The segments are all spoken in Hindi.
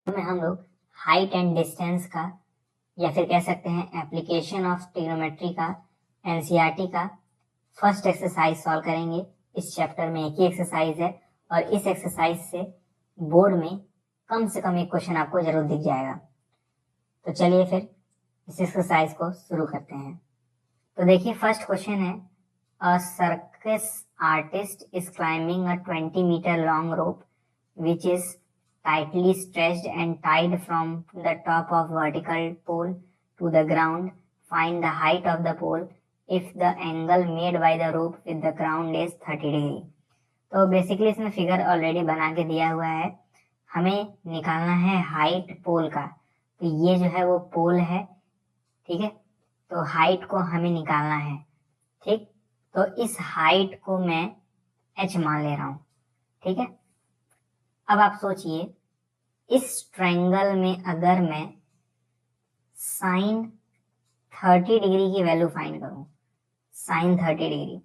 में हम लोग हाइट एंड डिस्टेंस का या फिर कह सकते हैं एप्लीकेशन ऑफ ट्रिग्नोमेट्री का एनसीईआरटी का फर्स्ट एक्सरसाइज सॉल्व करेंगे। इस चैप्टर में एक ही एक्सरसाइज है और इस एक्सरसाइज से बोर्ड में कम से कम एक क्वेश्चन आपको जरूर दिख जाएगा। तो चलिए फिर इस एक्सरसाइज को शुरू करते हैं। तो देखिए फर्स्ट क्वेश्चन है, a circus artist is climbing a 20 metre long rope which is tightly stretched and tied from the top of vertical pole to the ground. Find the height of the pole if the angle made by the rope with the ground is 30 degree. तो बेसिकली इसमें फिगर ऑलरेडी बना के दिया हुआ है, हमें निकालना है हाइट पोल का। तो ये जो है वो पोल है, ठीक है। तो हाइट को हमें निकालना है, ठीक। तो इस हाइट को मैं h मान ले रहा हूं, ठीक है। अब आप सोचिए, इस ट्रायंगल में अगर मैं साइन 30 डिग्री की वैल्यू फाइंड करूं, साइन 30 डिग्री,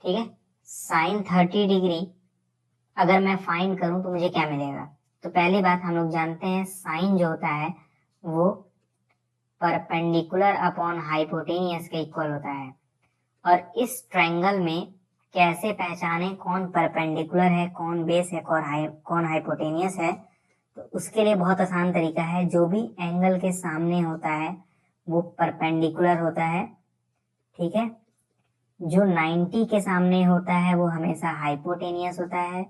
ठीक है, साइन 30 डिग्री अगर मैं फाइंड करूं तो मुझे क्या मिलेगा। तो पहली बात हम लोग जानते हैं साइन जो होता है वो परपेंडिकुलर अपॉन हाइपोटेनियस के इक्वल होता है। और इस ट्रायंगल में कैसे पहचाने कौन परपेंडिकुलर है, कौन बेस है, कौन हाइपोटेनियस है। तो उसके लिए बहुत आसान तरीका है, जो भी एंगल के सामने होता है वो परपेंडिकुलर होता है, ठीक है। जो 90 के सामने होता है वो हमेशा हाइपोटेनियस होता है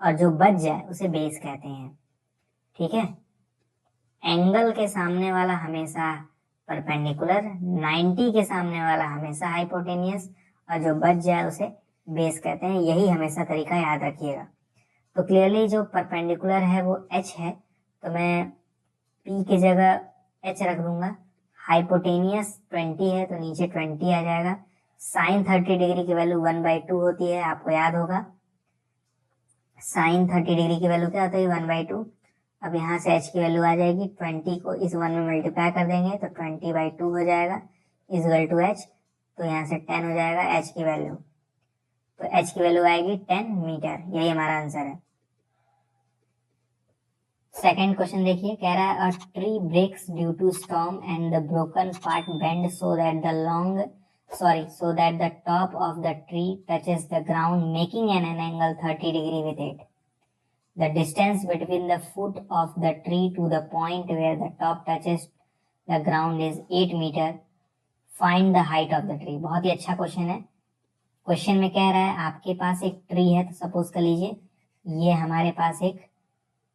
और जो बच जाए उसे बेस कहते हैं, ठीक है। एंगल के सामने वाला हमेशा परपेंडिकुलर, 90 के सामने वाला हमेशा हाइपोटेनियस और जो बच जाए उसे बेस कहते हैं। यही हमेशा तरीका याद रखिएगा। तो क्लियरली जो परपेंडिकुलर है वो h है, तो मैं p की जगह h रख दूंगा। हाइपोटेनियस 20 है तो नीचे 20 आ जाएगा। साइन 30 डिग्री की वैल्यू 1/2 होती है, आपको याद होगा। साइन 30 डिग्री की वैल्यू क्या होती है, 1/2। अब यहाँ से h की वैल्यू आ जाएगी, 20 को इस 1 में मल्टीप्लाई कर देंगे तो 20/2 हो जाएगा इक्वल टू h। तो यहाँ से 10 हो जाएगा h की वैल्यू, तो h की वैल्यू आएगी 10 मीटर। यही हमारा आंसर है। सेकेंड क्वेश्चन देखिए, कह रहा है a tree breaks due to storm and the broken part bend so that the top of the tree touches the ground making an angle 30 degree with it. The distance between the foot of the tree to the point where the top touches the ground is 8 metre. Find the height of the tree. बहुत ही अच्छा क्वेश्चन है। क्वेश्चन में कह रहा है आपके पास एक ट्री है, तो सपोज कर लीजिए ये हमारे पास एक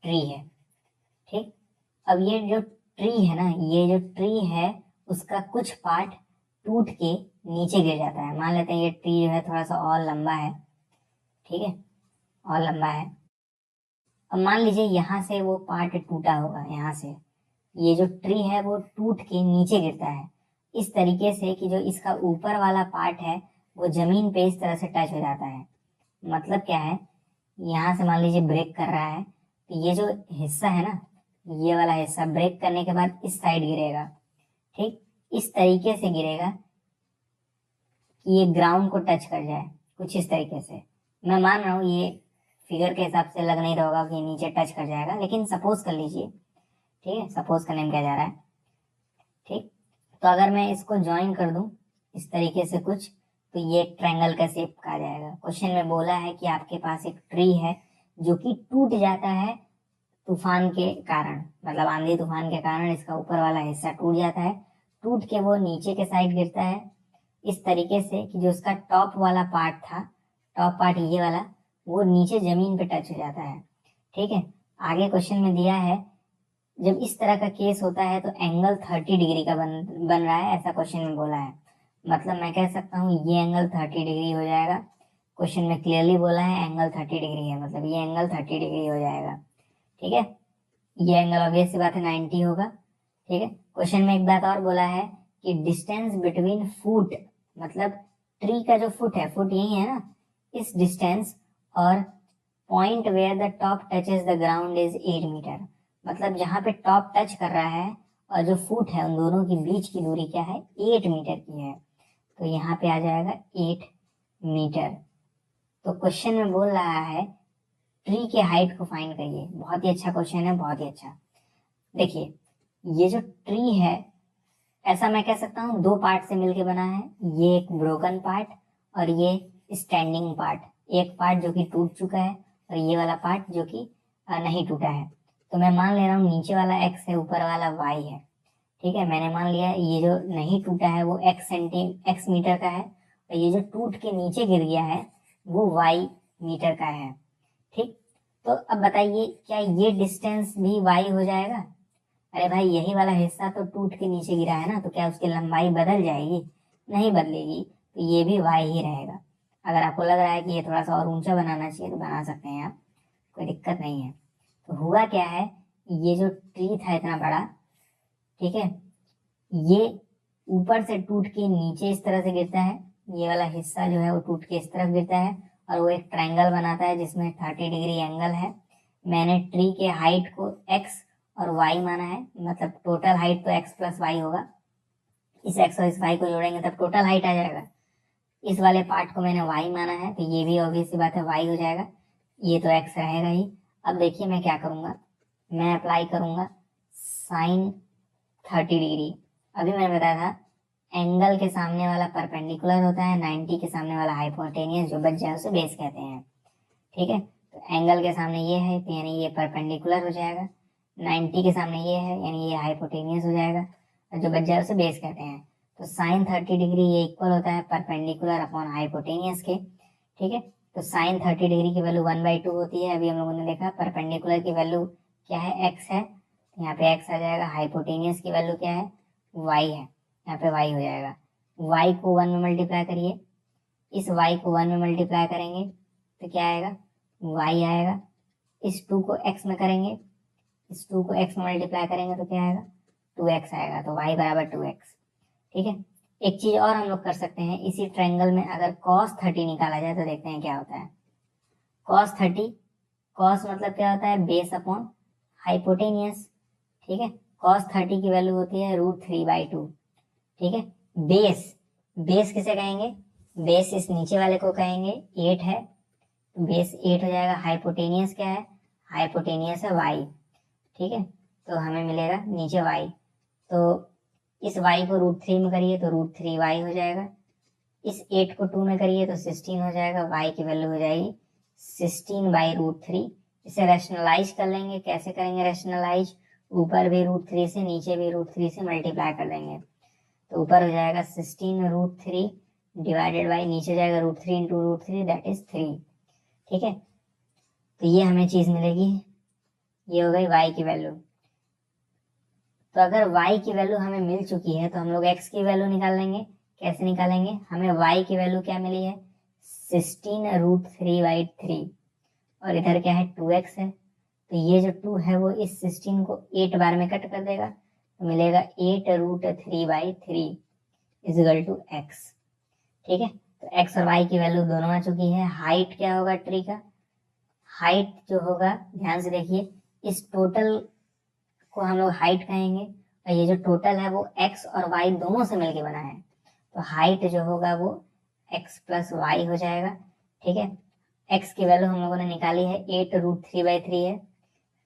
ट्री है, ठीक। अब ये जो ट्री है ना, ये जो ट्री है उसका कुछ पार्ट टूट के नीचे गिर जाता है। मान लेते हैं ये ट्री जो है थोड़ा सा और लंबा है, ठीक है, और लंबा है। अब मान लीजिए यहाँ से वो पार्ट टूटा होगा, यहाँ से ये जो ट्री है वो टूट के नीचे गिरता है इस तरीके से कि जो इसका ऊपर वाला पार्ट है वो जमीन पे इस तरह से टच हो जाता है। मतलब क्या है, यहाँ से मान लीजिए ब्रेक कर रहा है तो ये जो हिस्सा है ना, ये वाला हिस्सा ब्रेक करने के बाद इस साइड गिरेगा, ठीक, इस तरीके से गिरेगा कि ये ग्राउंड को टच कर जाए, कुछ इस तरीके से। मैं मान रहा हूँ ये फिगर के हिसाब से लग नहीं रहा होगा कि नीचे टच कर जाएगा, लेकिन सपोज कर लीजिए, ठीक है, सपोज करने में क्या जा रहा है, ठीक। तो अगर मैं इसको ज्वाइन कर दूं इस तरीके से कुछ, तो ये एक ट्रायंगल का शेप आ जाएगा। क्वेश्चन में बोला है कि आपके पास एक ट्री है जो कि टूट जाता है तूफान के कारण, मतलब आंधी तूफान के कारण इसका ऊपर वाला हिस्सा टूट जाता है, टूट के वो नीचे के साइड गिरता है इस तरीके से कि जो उसका टॉप वाला पार्ट था, टॉप पार्ट ये वाला, वो नीचे जमीन पे टच हो जाता है, ठीक है। आगे क्वेश्चन में दिया है जब इस तरह का केस होता है तो एंगल 30 डिग्री का बन रहा है, ऐसा क्वेश्चन में बोला है। मतलब मैं कह सकता हूँ ये एंगल 30 डिग्री हो जाएगा। क्वेश्चन में क्लियरली बोला है एंगल 30 डिग्री है, मतलब ये एंगल 30 डिग्री हो जाएगा, ठीक है। ये एंगल ऑब्वियस सी बात है 90 होगा, ठीक है। क्वेश्चन में एक बात और बोला है कि डिस्टेंस बिटवीन फुट, मतलब ट्री का जो फुट है, फुट यही है ना, इस डिस्टेंस और point where the top touches the ground is 8 metre. मतलब जहां पे टॉप टच कर रहा है और जो फुट है उन दोनों के बीच की दूरी क्या है, 8 मीटर की है। तो यहाँ पे आ जाएगा 8 मीटर। तो क्वेश्चन में बोल रहा है ट्री के हाइट को फाइंड करिए। बहुत ही अच्छा क्वेश्चन है, बहुत ही अच्छा। देखिए ये जो ट्री है, ऐसा मैं कह सकता हूँ दो पार्ट से मिलके बना है। ये एक ब्रोकन पार्ट और ये स्टैंडिंग पार्ट। एक पार्ट जो कि टूट चुका है और ये वाला पार्ट जो कि नहीं टूटा है। तो मैं मान ले रहा हूँ नीचे वाला x है, ऊपर वाला y है। ठीक है, मैंने मान लिया ये जो नहीं टूटा है वो x मीटर का है और ये जो टूट के नीचे गिर गया है वो y मीटर का है। ठीक, तो अब बताइए क्या ये डिस्टेंस भी y हो जाएगा? अरे भाई यही वाला हिस्सा तो टूट के नीचे गिरा है ना, तो क्या उसकी लंबाई बदल जाएगी? नहीं बदलेगी, तो ये भी y ही रहेगा। अगर आपको लग रहा है कि ये थोड़ा सा और ऊंचा बनाना चाहिए तो बना सकते हैं आप, कोई दिक्कत नहीं है। तो हुआ क्या है, ये जो ट्री था इतना बड़ा, ठीक है, ये ऊपर से टूट के नीचे इस तरह से गिरता है। ये वाला हिस्सा जो है वो टूट के इस तरफ गिरता है और वो एक ट्रायंगल बनाता है जिसमें 30 डिग्री एंगल है। मैंने ट्री के हाइट को x और y माना है, मतलब टोटल हाइट तो x प्लस वाई होगा। इस x और इस y को जोड़ेंगे तब टोटल हाइट आ जाएगा। इस वाले पार्ट को मैंने y माना है तो ये भी ऑब्वियस सी बात है y हो जाएगा, ये तो x रहेगा ही। अब देखिए मैं क्या करूंगा, मैं अप्लाई करूंगा साइन 30 डिग्री। अभी मैंने बताया था एंगल के सामने वाला परपेंडिकुलर होता है, 90 के सामने वाला हाइपोटेनियस, जो बच जाए उसे बेस कहते हैं। ठीक है, तो एंगल के सामने ये है तो यानी ये परपेंडिकुलर हो जाएगा, 90 के सामने ये है यानी ये हाइपोटेनियस हो जाएगा, और जो बच जाए उसे बेस कहते हैं। तो साइन 30 डिग्री ये इक्वल होता है परपेंडिकुलर अपॉन हाइपोटेनियस के। ठीक है, तो साइन 30 डिग्री की वैल्यू 1/2 होती है। अभी हम लोगों ने देखा परपेंडिकुलर की वैल्यू क्या है, x है, यहाँ पे x आ जाएगा। हाइपोटेनियस की वैल्यू क्या है, y है, यहाँ पे y हो जाएगा। y को 1 में मल्टीप्लाई करिए, इस y को 1 में मल्टीप्लाई करेंगे तो क्या आएगा, y आएगा। इस 2 को x में करेंगे, इस 2 को x में मल्टीप्लाई करेंगे तो क्या आएगा, 2x आएगा। तो y बराबर 2x। ठीक है, एक चीज और हम लोग कर सकते हैं, इसी ट्रायंगल में अगर cos 30 निकाला जाए तो देखते हैं क्या होता है। cos 30, cos मतलब क्या होता है, बेस अपॉन हाइपोटेनियस। ठीक है, cos 30 की वैल्यू होती है √3/2। ठीक है, बेस, बेस किसे कहेंगे, बेस इस नीचे वाले को कहेंगे, 8 है तो बेस 8 हो जाएगा। हाइपोटेनियस क्या है, हाइपोटेनियस है y। ठीक है, तो हमें मिलेगा नीचे y, तो इस y को √3 में करिए तो √3y हो जाएगा। इस 8 को 2 में करिए तो 16 हो जाएगा, y की वैल्यू हो जाएगी 16/√3। इसे रैशनलाइज कर लेंगे, कैसे करेंगे रैशनलाइज, ऊपर भी √3 से नीचे भी √3 से मल्टीप्लाई कर देंगे तो ऊपर हो जाएगा 16√3 डिवाइडेड बाई नीचे जाएगा √3 इंटू √3 दैट इज 3। ठीक है, तो ये हमें चीज मिलेगी, ये हो गई y की वैल्यू। तो अगर y की वैल्यू हमें मिल चुकी है तो हम लोग x की वैल्यू निकाल लेंगे। कैसे निकालेंगे, हमें y की वैल्यू क्या मिली है, 16√3/3 और इधर क्या है 2x है, तो ये जो 2 है वो इस 16 को 8 बार में कट कर देगा तो मिलेगा 8√3/3 इजिकल टू x। ठीक है, तो x और y की वैल्यू दोनों आ चुकी है। हाइट क्या होगा ट्री का, हाइट जो होगा ध्यान से देखिए, इस टोटल को हम लोग हाइट कहेंगे और ये जो टोटल है वो x और y दोनों से मिलके बना है, तो हाइट जो होगा वो x प्लस y हो जाएगा। ठीक है, x की वैल्यू हम लोगों ने निकाली है 8√3/3 है,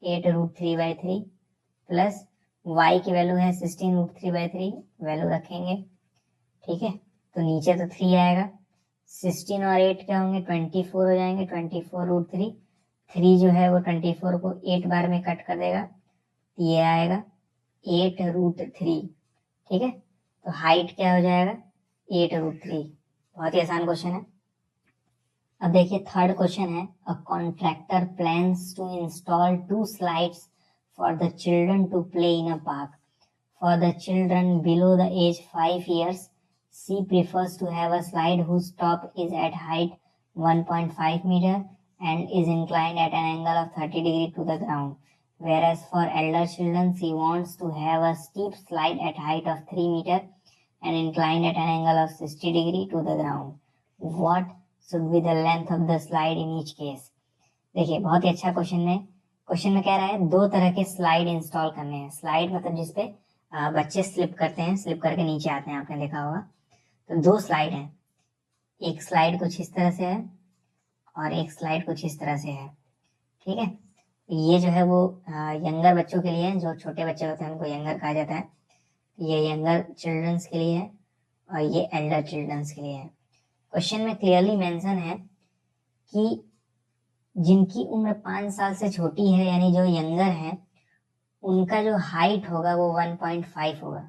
8√3/3 प्लस y की वैल्यू है 16√3/3, वैल्यू रखेंगे। ठीक है, तो नीचे तो 3 आएगा, 16 और 8 क्या होंगे 24 हो जाएंगे, 24√3, 3 जो है वो 24 को 8 बार में कट कर देगा, ये आएगा 8√3। ठीक है, तो हाइट क्या हो जाएगा 8√3। बहुत ही आसान क्वेश्चन है। अब देखिए थर्ड क्वेश्चन है, a contractor plans to install 2 slides for the children to play in a park. For the children below the age 5 years, she prefers to have a slide whose top is at height 1.5 meter and is inclined at an angle of 30 degree to the ground. Whereas for elder children, she wants to have a steep slide at height of 3 meter and inclined at an angle of 60 degree to the ground. What should be the length of the slide in each case? देखिए बहुत ही अच्छा क्वेश्चन है। क्वेश्चन में कह रहा है दो तरह के स्लाइड इंस्टॉल करने हैं। स्लाइड मतलब जिसपे बच्चे स्लिप करते हैं, स्लिप करके नीचे आते हैं, आपने देखा होगा। तो 2 स्लाइड हैं, एक स्लाइड कुछ इस तरह से है और एक स्लाइड कुछ इस तरह से है। ठीक है, ये जो है वो यंगर बच्चों के लिए है, जो छोटे बच्चे होते हैं उनको यंगर कहा जाता है। ये यंगर चिल्ड्रंस के लिए है और ये एल्डर चिल्ड्रंस के लिए है। क्वेश्चन में क्लियरली मेंशन है कि जिनकी उम्र 5 साल से छोटी है यानी जो यंगर है, उनका जो हाइट होगा वो 1.5 होगा।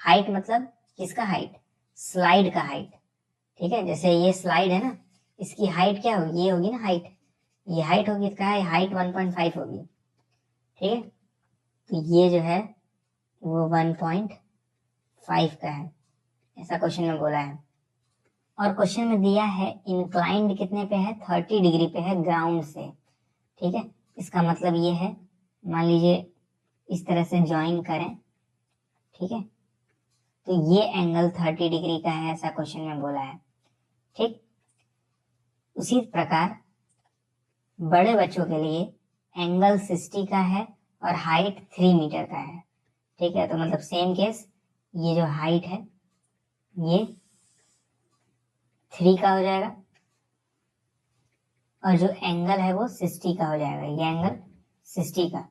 हाइट मतलब किसका हाइट? स्लाइड का हाइट। ठीक है, जैसे ये स्लाइड है ना, इसकी हाइट क्या होगी? ये होगी ना हाइट, ये हाइट होगी, इसका हाइट 1.5 होगी। ठीक है, तो ये जो है वो 1.5 का है, ऐसा क्वेश्चन में बोला है। और क्वेश्चन में दिया है इंक्लाइंड कितने पे है? 30 डिग्री पे है ग्राउंड से। ठीक है, इसका मतलब ये है, मान लीजिए इस तरह से ज्वाइन करें, ठीक है, तो ये एंगल 30 डिग्री का है, ऐसा क्वेश्चन में बोला है। ठीक, उसी प्रकार बड़े बच्चों के लिए एंगल 60 का है और हाइट 3 मीटर का है। ठीक है, तो मतलब सेम केस, ये जो हाइट है ये 3 का हो जाएगा और जो एंगल है वो 60 का हो जाएगा, ये एंगल 60 का।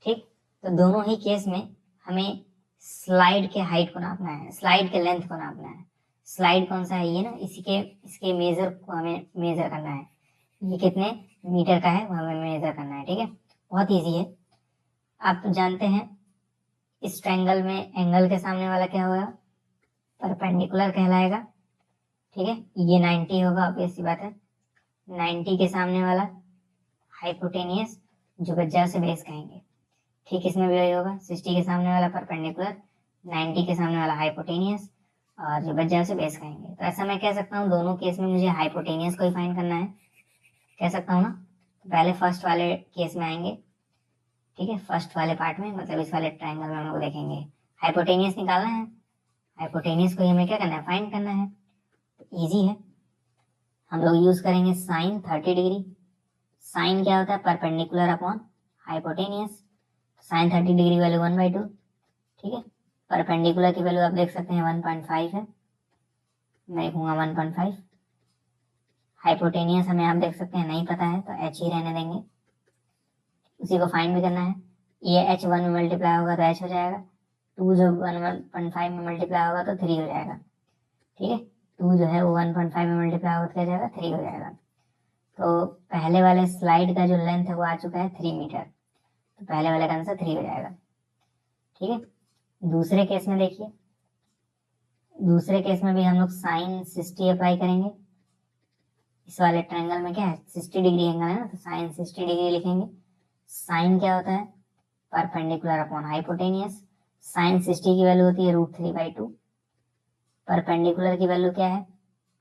ठीक, तो दोनों ही केस में हमें स्लाइड के हाइट को नापना है, स्लाइड के लेंथ को नापना है। स्लाइड कौन सा है? ये ना, इसके मेजर को हमें मेजर करना है। ये कितने मीटर का है वो हमें मेजर करना है। ठीक है, बहुत इजी है। आप तो जानते हैं इस ट्रायंगल में एंगल के सामने वाला क्या होगा? परपेंडिकुलर कहलाएगा। ठीक है, ये 90 होगा, ऑब्वियस सी बात है। 90 के सामने वाला हाइपोटेनियस, जो गज्जा से बेस कहेंगे। ठीक, इसमें भी वही होगा, 60 के सामने वाला परपेंडिकुलर, 90 के सामने वाला हाइपोटेनियस, और जो गज्जा से बेस कहेंगे। तो ऐसा मैं कह सकता हूँ दोनों केस में मुझे हाइपोटेनियस को ही फाइंड करना है, कह सकता हूँ ना। तो पहले फर्स्ट वाले केस में आएंगे। ठीक है, फर्स्ट वाले पार्ट में, मतलब इस वाले ट्रायंगल में हम लोग देखेंगे हाइपोटेनियस निकालना है। हाइपोटेनियस को हमें क्या करना है? फाइंड करना है। तो इजी है, हम लोग यूज करेंगे साइन 30 डिग्री। साइन क्या होता है? Perpendicular upon hypotenuse. Sine 30 degree value 1/2। ठीक है, परपेंडिकुलर की वैल्यू आप देख सकते हैं 1.5 है, मैं लिखूंगा 1.5। हाइपोटेनियस हमें आप देख सकते हैं नहीं पता है, तो h ही रहने देंगे। उसी को फाइंड भी करना है। ये h 1 में मल्टीप्लाई होगा तो h हो जाएगा, 2 जो 1.5 में मल्टीप्लाई होगा तो 3 हो जाएगा। ठीक है, 2 जो है वो 1.5 में मल्टीप्लाई होगा तो क्या जाएगा? 3 हो जाएगा। तो पहले वाले स्लाइड का जो लेंथ है वो आ चुका है 3 मीटर, तो पहले वाले का आंसर 3 हो जाएगा। ठीक है, दूसरे केस में देखिए, दूसरे केस में भी हम लोग साइन 60 अप्लाई करेंगे। इस वाले ट्रायंगल में क्या है? 60 डिग्री एंगल है ना, तो साइन 60 डिग्री लिखेंगे। साइन क्या होता है? Perpendicular upon hypotenuse. साइन 60 की वैल्यू होती है √3/2। परपेंडिकुलर की वैल्यू क्या है?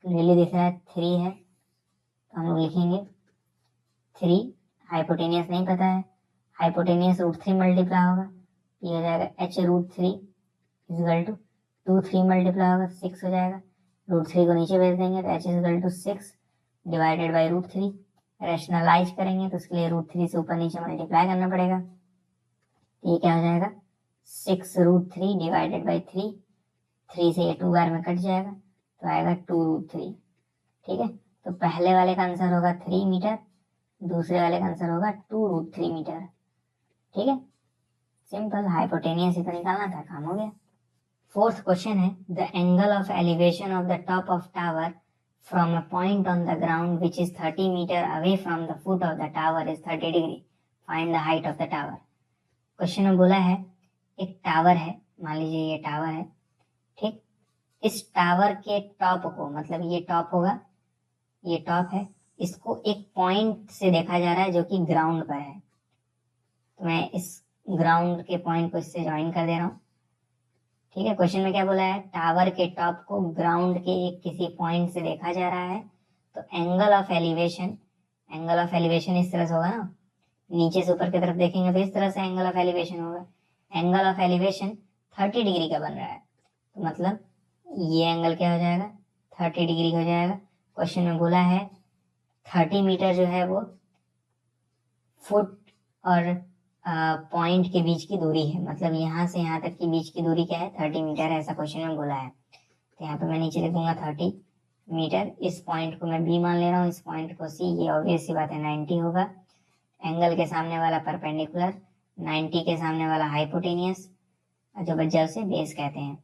क्लियरली दिख रहा है 3 है, तो हम लोग लिखेंगे 3। हाइपोटेनियस नहीं पता है, हाइपोटेनियस √3 मल्टीप्लाई होगा, ये हो जाएगा h√3 इक्वल टू 2 3 मल्टीप्लाई होगा 6 हो जाएगा। √3 को नीचे भेज देंगे तो h equal to 6 divided by √3। Rationalise करेंगे तो उसके लिए √3 से ऊपर नीचे मल्टीप्लाई करना पड़ेगा, ये क्या हो जाएगा? 6√3 डिवाइडेड बाई 3। 3 से ये 2 बार में कट जाएगा तो आएगा 2√3। ठीक है, तो पहले वाले का आंसर होगा 3 मीटर, दूसरे वाले का आंसर होगा 2√3 मीटर। ठीक है, सिंपल, हाइपोटेनियस ही तो निकालना था, काम हो गया। फोर्थ क्वेश्चन है, the angle of elevation of the top of tower from a point on the ground which is 30 metre away from the foot of the tower is 30 degree, find the height of the tower. Question में बोला है एक टावर है, मान लीजिए ये टावर है। ठीक, इस टावर के टॉप को, मतलब ये टॉप होगा, ये टॉप है, इसको एक पॉइंट से देखा जा रहा है जो कि ग्राउंड पर है। तो मैं इस ग्राउंड के पॉइंट को इससे ज्वाइन कर दे रहा हूँ। ठीक है, क्वेश्चन में क्या बोला है? टावर के टॉप को ग्राउंड के एक किसी पॉइंट से देखा जा रहा है, तो angle of elevation, angle of elevation इस तरह से होगा ना, नीचे से ऊपर की तरफ देखेंगे तो इस तरह से एंगल ऑफ एलिवेशन होगा। एंगल ऑफ एलिवेशन 30 डिग्री का बन रहा है, तो मतलब ये एंगल क्या हो जाएगा? 30 डिग्री हो जाएगा। क्वेश्चन में बोला है 30 मीटर जो है वो फुट और पॉइंट के बीच की दूरी है, मतलब यहाँ से यहाँ तक की बीच की दूरी क्या है? 30 मीटर है, ऐसा क्वेश्चन में बोला है। तो यहाँ पे मैं नीचे लिखूंगा 30 मीटर। इस पॉइंट को मैं बी मान ले रहा हूँ, इस पॉइंट को सी, ये ऑब्वियस सी बात है 90 होगा। एंगल के सामने वाला परपेंडिकुलर, 90 के सामने वाला हाइपोटेनियस, और जो बच जाए उसे बेस कहते हैं।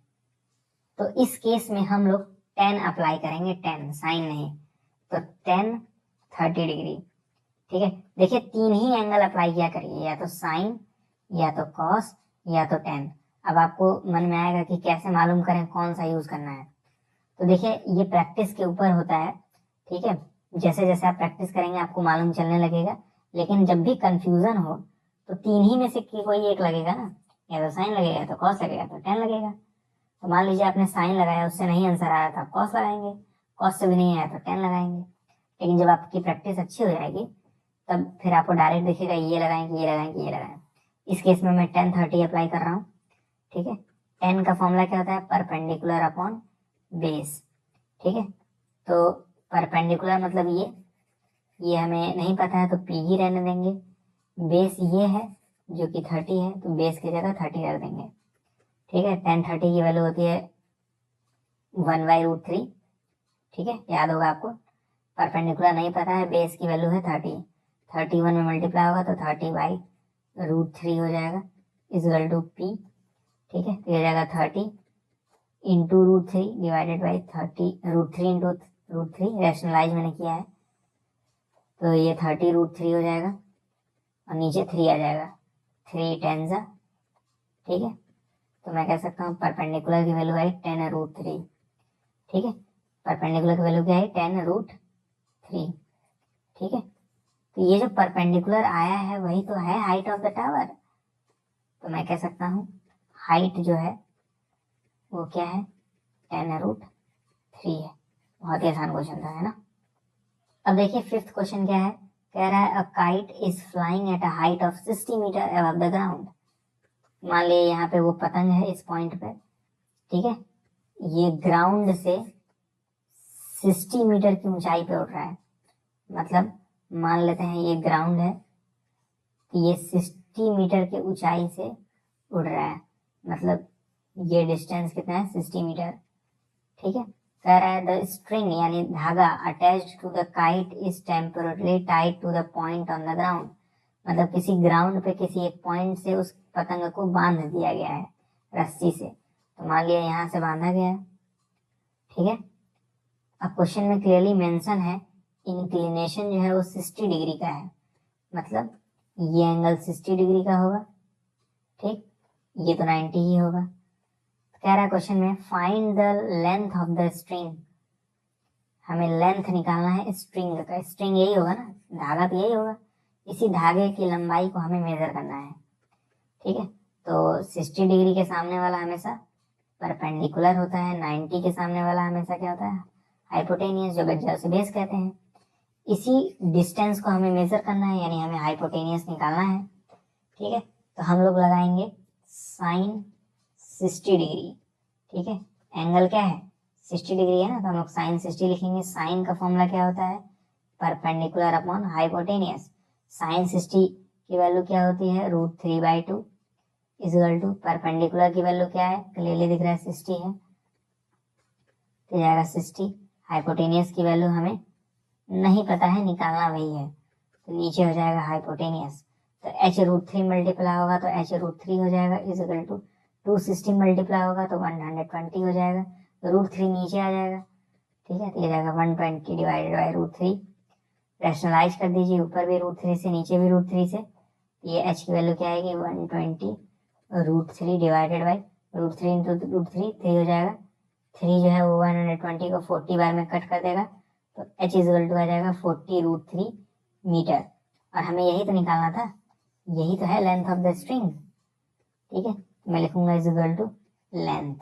तो इस केस में हम लोग tan अप्लाई करेंगे, tan, साइन नहीं, तो tan 30 डिग्री। ठीक है, देखिए 3 ही एंगल अप्लाई किया करिए, या तो साइन, या तो कॉस, या तो tan। अब आपको मन में आएगा कि कैसे मालूम करें कौन सा यूज करना है। तो देखिए ये प्रैक्टिस के ऊपर होता है। ठीक है, जैसे जैसे आप प्रैक्टिस करेंगे आपको मालूम चलने लगेगा, लेकिन जब भी कंफ्यूजन हो तो 3 ही में से कोई एक लगेगा ना, या तो साइन लगेगा, तो कॉस लगेगा, तो tan लगेगा। तो मान लीजिए आपने साइन लगाया, उससे नहीं आंसर आया तो आप कॉस लगाएंगे, कॉस से भी नहीं आया तो tan लगाएंगे। लेकिन जब आपकी प्रैक्टिस अच्छी हो जाएगी तब फिर आपको डायरेक्ट दिखेगा ये लगाएंगे, ये लगाएंगे, ये लगाएंगे। इस केस में मैं tan 30 अप्लाई कर रहा हूँ। ठीक है, tan का फॉर्मूला क्या होता है, परपेंडिकुलर अपॉन बेस। ठीक है, तो परपेंडिकुलर मतलब ये हमें नहीं पता है तो p ही रहने देंगे। बेस ये है जो कि 30 है, तो बेस की जगह 30 रख देंगे। ठीक है, tan 30 की वैल्यू होती है 1/√3। ठीक है, याद होगा आपको। परपेंडिकुलर नहीं पता है, बेस की वैल्यू है 30, 31 में मल्टीप्लाई होगा तो 30/√3 हो जाएगा, इजल टू p। ठीक है, तो ये जाएगा 30 into √3 divided by 30, √3 into √3, rationalise मैंने किया है, तो ये 30√3 हो जाएगा, और नीचे 3 आ जाएगा, 3 10 जा। ठीक है, तो मैं कह सकता हूँ परपेंडिकुलर की वैल्यू आई 10√3। ठीक है, परपेंडिकुलर की वैल्यू क्या है, 10√3। ठीक है, तो ये जो परपेंडिकुलर आया है वही तो है हाइट ऑफ द टावर। तो मैं कह सकता हूँ हाइट जो है वो क्या है, 10√3 है। बहुत ही आसान क्वेश्चन था, है ना। अब देखिए 5th क्वेश्चन क्या है, कह रहा है a kite is flying at a height of 60 metre above the ground. मान लीजिए यहाँ पे वो पतंग है इस पॉइंट पे। ठीक है, ये ग्राउंड से 60 मीटर की ऊंचाई पे उड़ रहा है। मतलब मान लेते हैं ये ग्राउंड है, तो ये 60 मीटर की ऊंचाई से उड़ रहा है, मतलब ये डिस्टेंस कितना है, 60 मीटर। ठीक है, कह रहा है द स्ट्रिंग यानी धागा attached to the kite is temporarily tied to the point on the ground. मतलब किसी ग्राउंड पे किसी एक पॉइंट से उस पतंग को बांध दिया गया है रस्सी से। तो मान लिया यहाँ से बांधा गया है। ठीक है, अब क्वेश्चन में क्लियरली मेंशन है इंक्लिनेशन जो है वो 60 डिग्री का है, मतलब ये एंगल 60 डिग्री का होगा। ठीक, ये तो 90 ही होगा। कह रहा है क्वेश्चन में find the length of the string. हमें लेंथ निकालना है स्ट्रिंग का। स्ट्रिंग यही होगा ना, धागा तो यही होगा, इसी धागे की लंबाई को हमें मेजर करना है। ठीक है, तो 60 डिग्री के सामने वाला हमेशा परपेंडिकुलर होता है, 90 के सामने वाला हमेशा क्या होता है, हाइपोटेनियस, जो बच जाए उसे बेस कहते हैं। इसी डिस्टेंस को हमें मेजर करना है, यानी हमें हाइपोटेनियस निकालना है। ठीक है, तो हम लोग लगाएंगे साइन 60 डिग्री। ठीक है, एंगल क्या है 60 डिग्री है ना, तो हम लोग साइन 60 लिखेंगे। साइन का फॉर्मूला क्या होता है, परपेंडिकुलर अपॉन हाइपोटेनियस। साइन 60 की वैल्यू क्या होती है, √3/2 इजल टू परपेंडिकुलर की वैल्यू क्या है, क्लियरली दिख रहा है 60 है, तो जाएगा 60। हाइपोटेनियस की वैल्यू हमें नहीं पता है, निकालना वही है, तो नीचे हो जाएगा हाइपोटेनियस। तो h√3 मल्टीप्लाई होगा तो h√3 हो जाएगा इजल टू 260 मल्टीप्लाई होगा तो 120 हो जाएगा, तो √3 नीचे आ जाएगा। ठीक है, तो ये जाएगा 120 डिवाइडेड बाई √3। रैशनलाइज कर दीजिए, ऊपर भी √3 से नीचे भी √3 से, ये h की वैल्यू क्या आएगी 120 √3 डिवाइडेड बाई √3 इंटू √3, 3 हो जाएगा। 3 जो है वो 120 को 40 बार में कट कर देगा, तो h इजल टू आ जाएगा 40√3 मीटर। और हमें यही तो निकालना था, यही तो है लेंथ ऑफ द स्ट्रिंग। ठीक है, मैं लिखूंगा इज इक्वल टू लेंथ,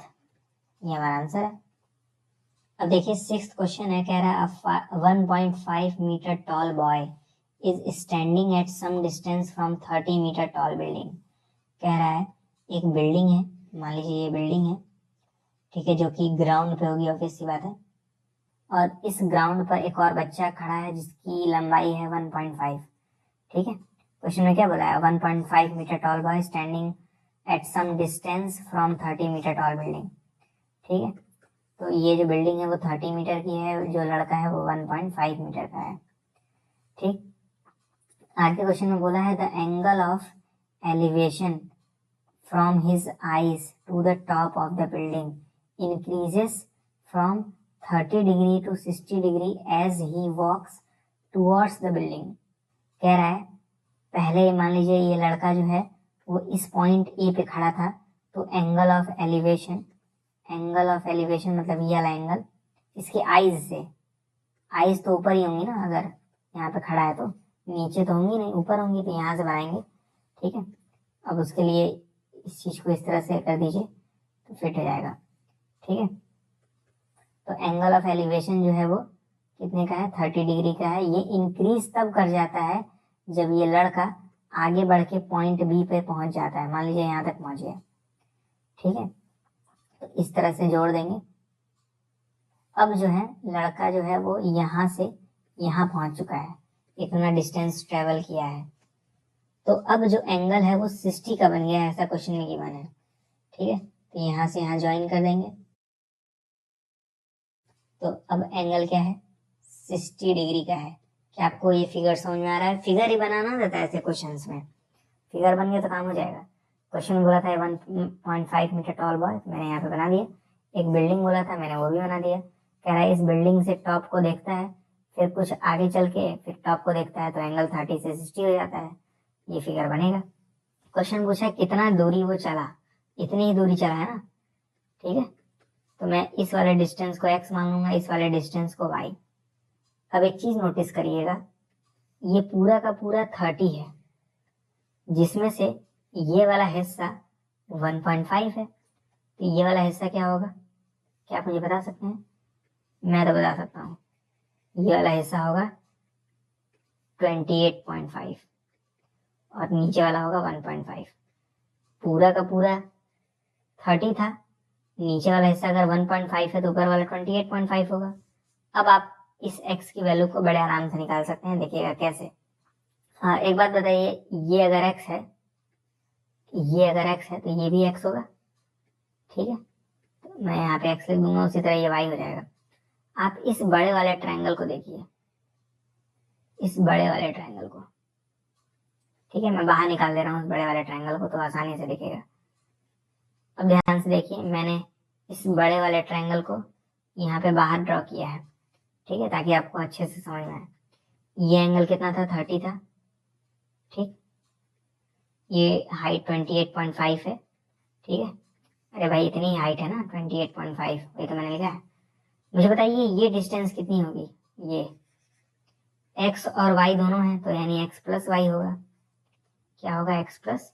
ये हमारा आंसर है। अब देखिए 6th क्वेश्चन है, कह रहा है 1.5 metre tall boy is standing at some distance from 30 metre tall building. कह रहा है एक बिल्डिंग है, मान लीजिए ये बिल्डिंग है, ठीक है, जो कि ग्राउंड पे होगी, ऑब्वियस सी बात है, और इस ग्राउंड पर एक और बच्चा खड़ा है जिसकी लंबाई है 1.5। ठीक है, क्वेश्चन में क्या बोला है, 1.5 metre tall boy standing at some distance from 30 metre tall building. ठीक है, तो ये जो बिल्डिंग है वो 30 मीटर की है, जो लड़का है वो 1.5 मीटर का है। ठीक, आगे क्वेश्चन में बोला है the angle of elevation from his eyes to the top of the building increases from 30 degree to 60 degree as he walks towards the building. कह रहा है पहले मान लीजिए ये लड़का जो है वो इस पॉइंट ए पे खड़ा था, तो एंगल ऑफ एलिवेशन मतलब ये वाला एंगल इसके आईज से, आईज तो ऊपर ही होंगी ना, अगर यहाँ पे खड़ा है तो नीचे तो होंगी नहीं, ऊपर होंगी, तो यहाँ से बनाएंगे। ठीक है, अब उसके लिए इस चीज को इस तरह से कर दीजिए तो फिट हो जाएगा। ठीक है, तो एंगल ऑफ एलिवेशन जो है वो कितने का है, 30 डिग्री का है। ये इंक्रीज तब कर जाता है जब ये लड़का आगे बढ़ के पॉइंट बी पे पहुंच जाता है, मान लीजिए यहाँ तक पहुंच गया। ठीक है, तो इस तरह से जोड़ देंगे। अब जो है लड़का जो है वो यहाँ से यहाँ पहुंच चुका है, इतना डिस्टेंस ट्रेवल किया है, तो अब जो एंगल है वो 60 का बन गया है, ऐसा क्वेश्चन में गिवन है। ठीक है, तो यहाँ से यहाँ ज्वाइन कर देंगे, तो अब एंगल क्या है, 60 डिग्री का है। क्या आपको ये फिगर समझ में आ रहा है? फिगर ही बनाना रहता है ऐसे क्वेश्चंस में, फिगर बन गया तो काम हो जाएगा। क्वेश्चन बोला था 1.5 मीटर टॉल बॉय, तो मैंने यहाँ पे बना दिया। एक बिल्डिंग बोला था, मैंने वो भी बना दिया। कह रहा है इस बिल्डिंग से टॉप को देखता है, फिर कुछ आगे चल के फिर टॉप को देखता है, तो एंगल 30 से 60 हो जाता है, ये फिगर बनेगा। क्वेश्चन पूछा कितना दूरी वो चला, इतनी ही दूरी चला है ना। ठीक है, तो मैं इस वाले डिस्टेंस को x मान लूंगा, इस वाले डिस्टेंस को y। अब एक चीज नोटिस करिएगा, ये पूरा का पूरा 30 है, जिसमें से ये वाला हिस्सा 1.5 है, तो ये वाला हिस्सा क्या होगा, क्या आप मुझे बता सकते हैं? मैं तो बता सकता हूँ, ये वाला हिस्सा होगा 28.5 और नीचे वाला होगा 1.5। पूरा का पूरा 30 था, नीचे वाला हिस्सा अगर 1.5 है तो ऊपर वाला 28.5 होगा। अब आप इस x की वैल्यू को बड़े आराम से निकाल सकते हैं, देखिएगा कैसे। हाँ, एक बात बताइए, ये अगर x है, ये अगर x है तो ये भी x होगा। ठीक है, तो मैं यहाँ पे x लिख दूंगा, उसी तरह ये y हो जाएगा। आप इस बड़े वाले ट्रायंगल को देखिए, इस बड़े वाले ट्रायंगल को। ठीक है, मैं बाहर निकाल दे रहा हूँ उस बड़े वाले ट्रायंगल को, तो आसानी से दिखेगा। अब ध्यान से देखिए, मैंने इस बड़े वाले ट्रायंगल को यहाँ पे बाहर ड्रॉ किया है। ठीक है, ताकि आपको अच्छे से समझ में आए। ये एंगल कितना था, 30 था। ठीक, ये हाइट 28.5 है। ठीक है, अरे भाई इतनी हाइट है ना 28.5, वही तो मैंने लिखा है। मुझे बताइए ये डिस्टेंस कितनी होगी, ये x और y दोनों है, तो यानी x प्लस वाई होगा। क्या होगा, x प्लस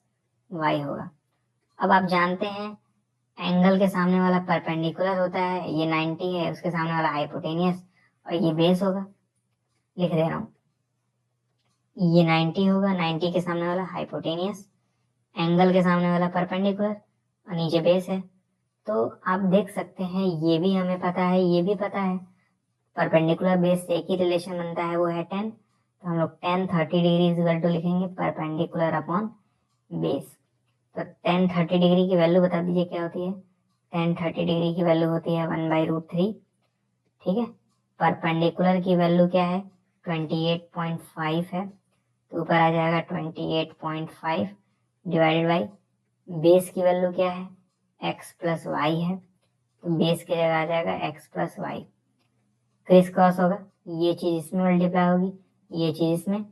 वाई होगा। अब आप जानते हैं एंगल के सामने वाला परपेंडिकुलर होता है, ये 90 है, उसके सामने वाला हाइपोटेनियस, और ये बेस होगा। लिख दे रहा हूँ, ये 90 होगा, 90 के सामने वाला हाइपोटेनियस, एंगल के सामने वाला परपेंडिकुलर और नीचे बेस है। तो आप देख सकते हैं ये भी हमें पता है, ये भी पता है, परपेंडिकुलर बेस से एक ही रिलेशन बनता है, वो है 10। तो हम लोग 10 30 डिग्री इक्वल टू लिखेंगे परपेंडिकुलर अपॉन बेस। तो 10 30 डिग्री की वैल्यू बता दीजिए क्या होती है। 10 30 डिग्री की वैल्यू होती है 1/√3। ठीक है, परपेंडिकुलर की वैल्यू क्या है, 28.5 है, तो ऊपर आ जाएगा 28.5 डिवाइडेड बाई बेस की वैल्यू क्या है, x प्लस वाई है, तो बेस की जगह आ जाएगा x plus y. Criss cross होगा, ये चीज इसमें मल्टीप्लाई होगी, ये चीज इसमें,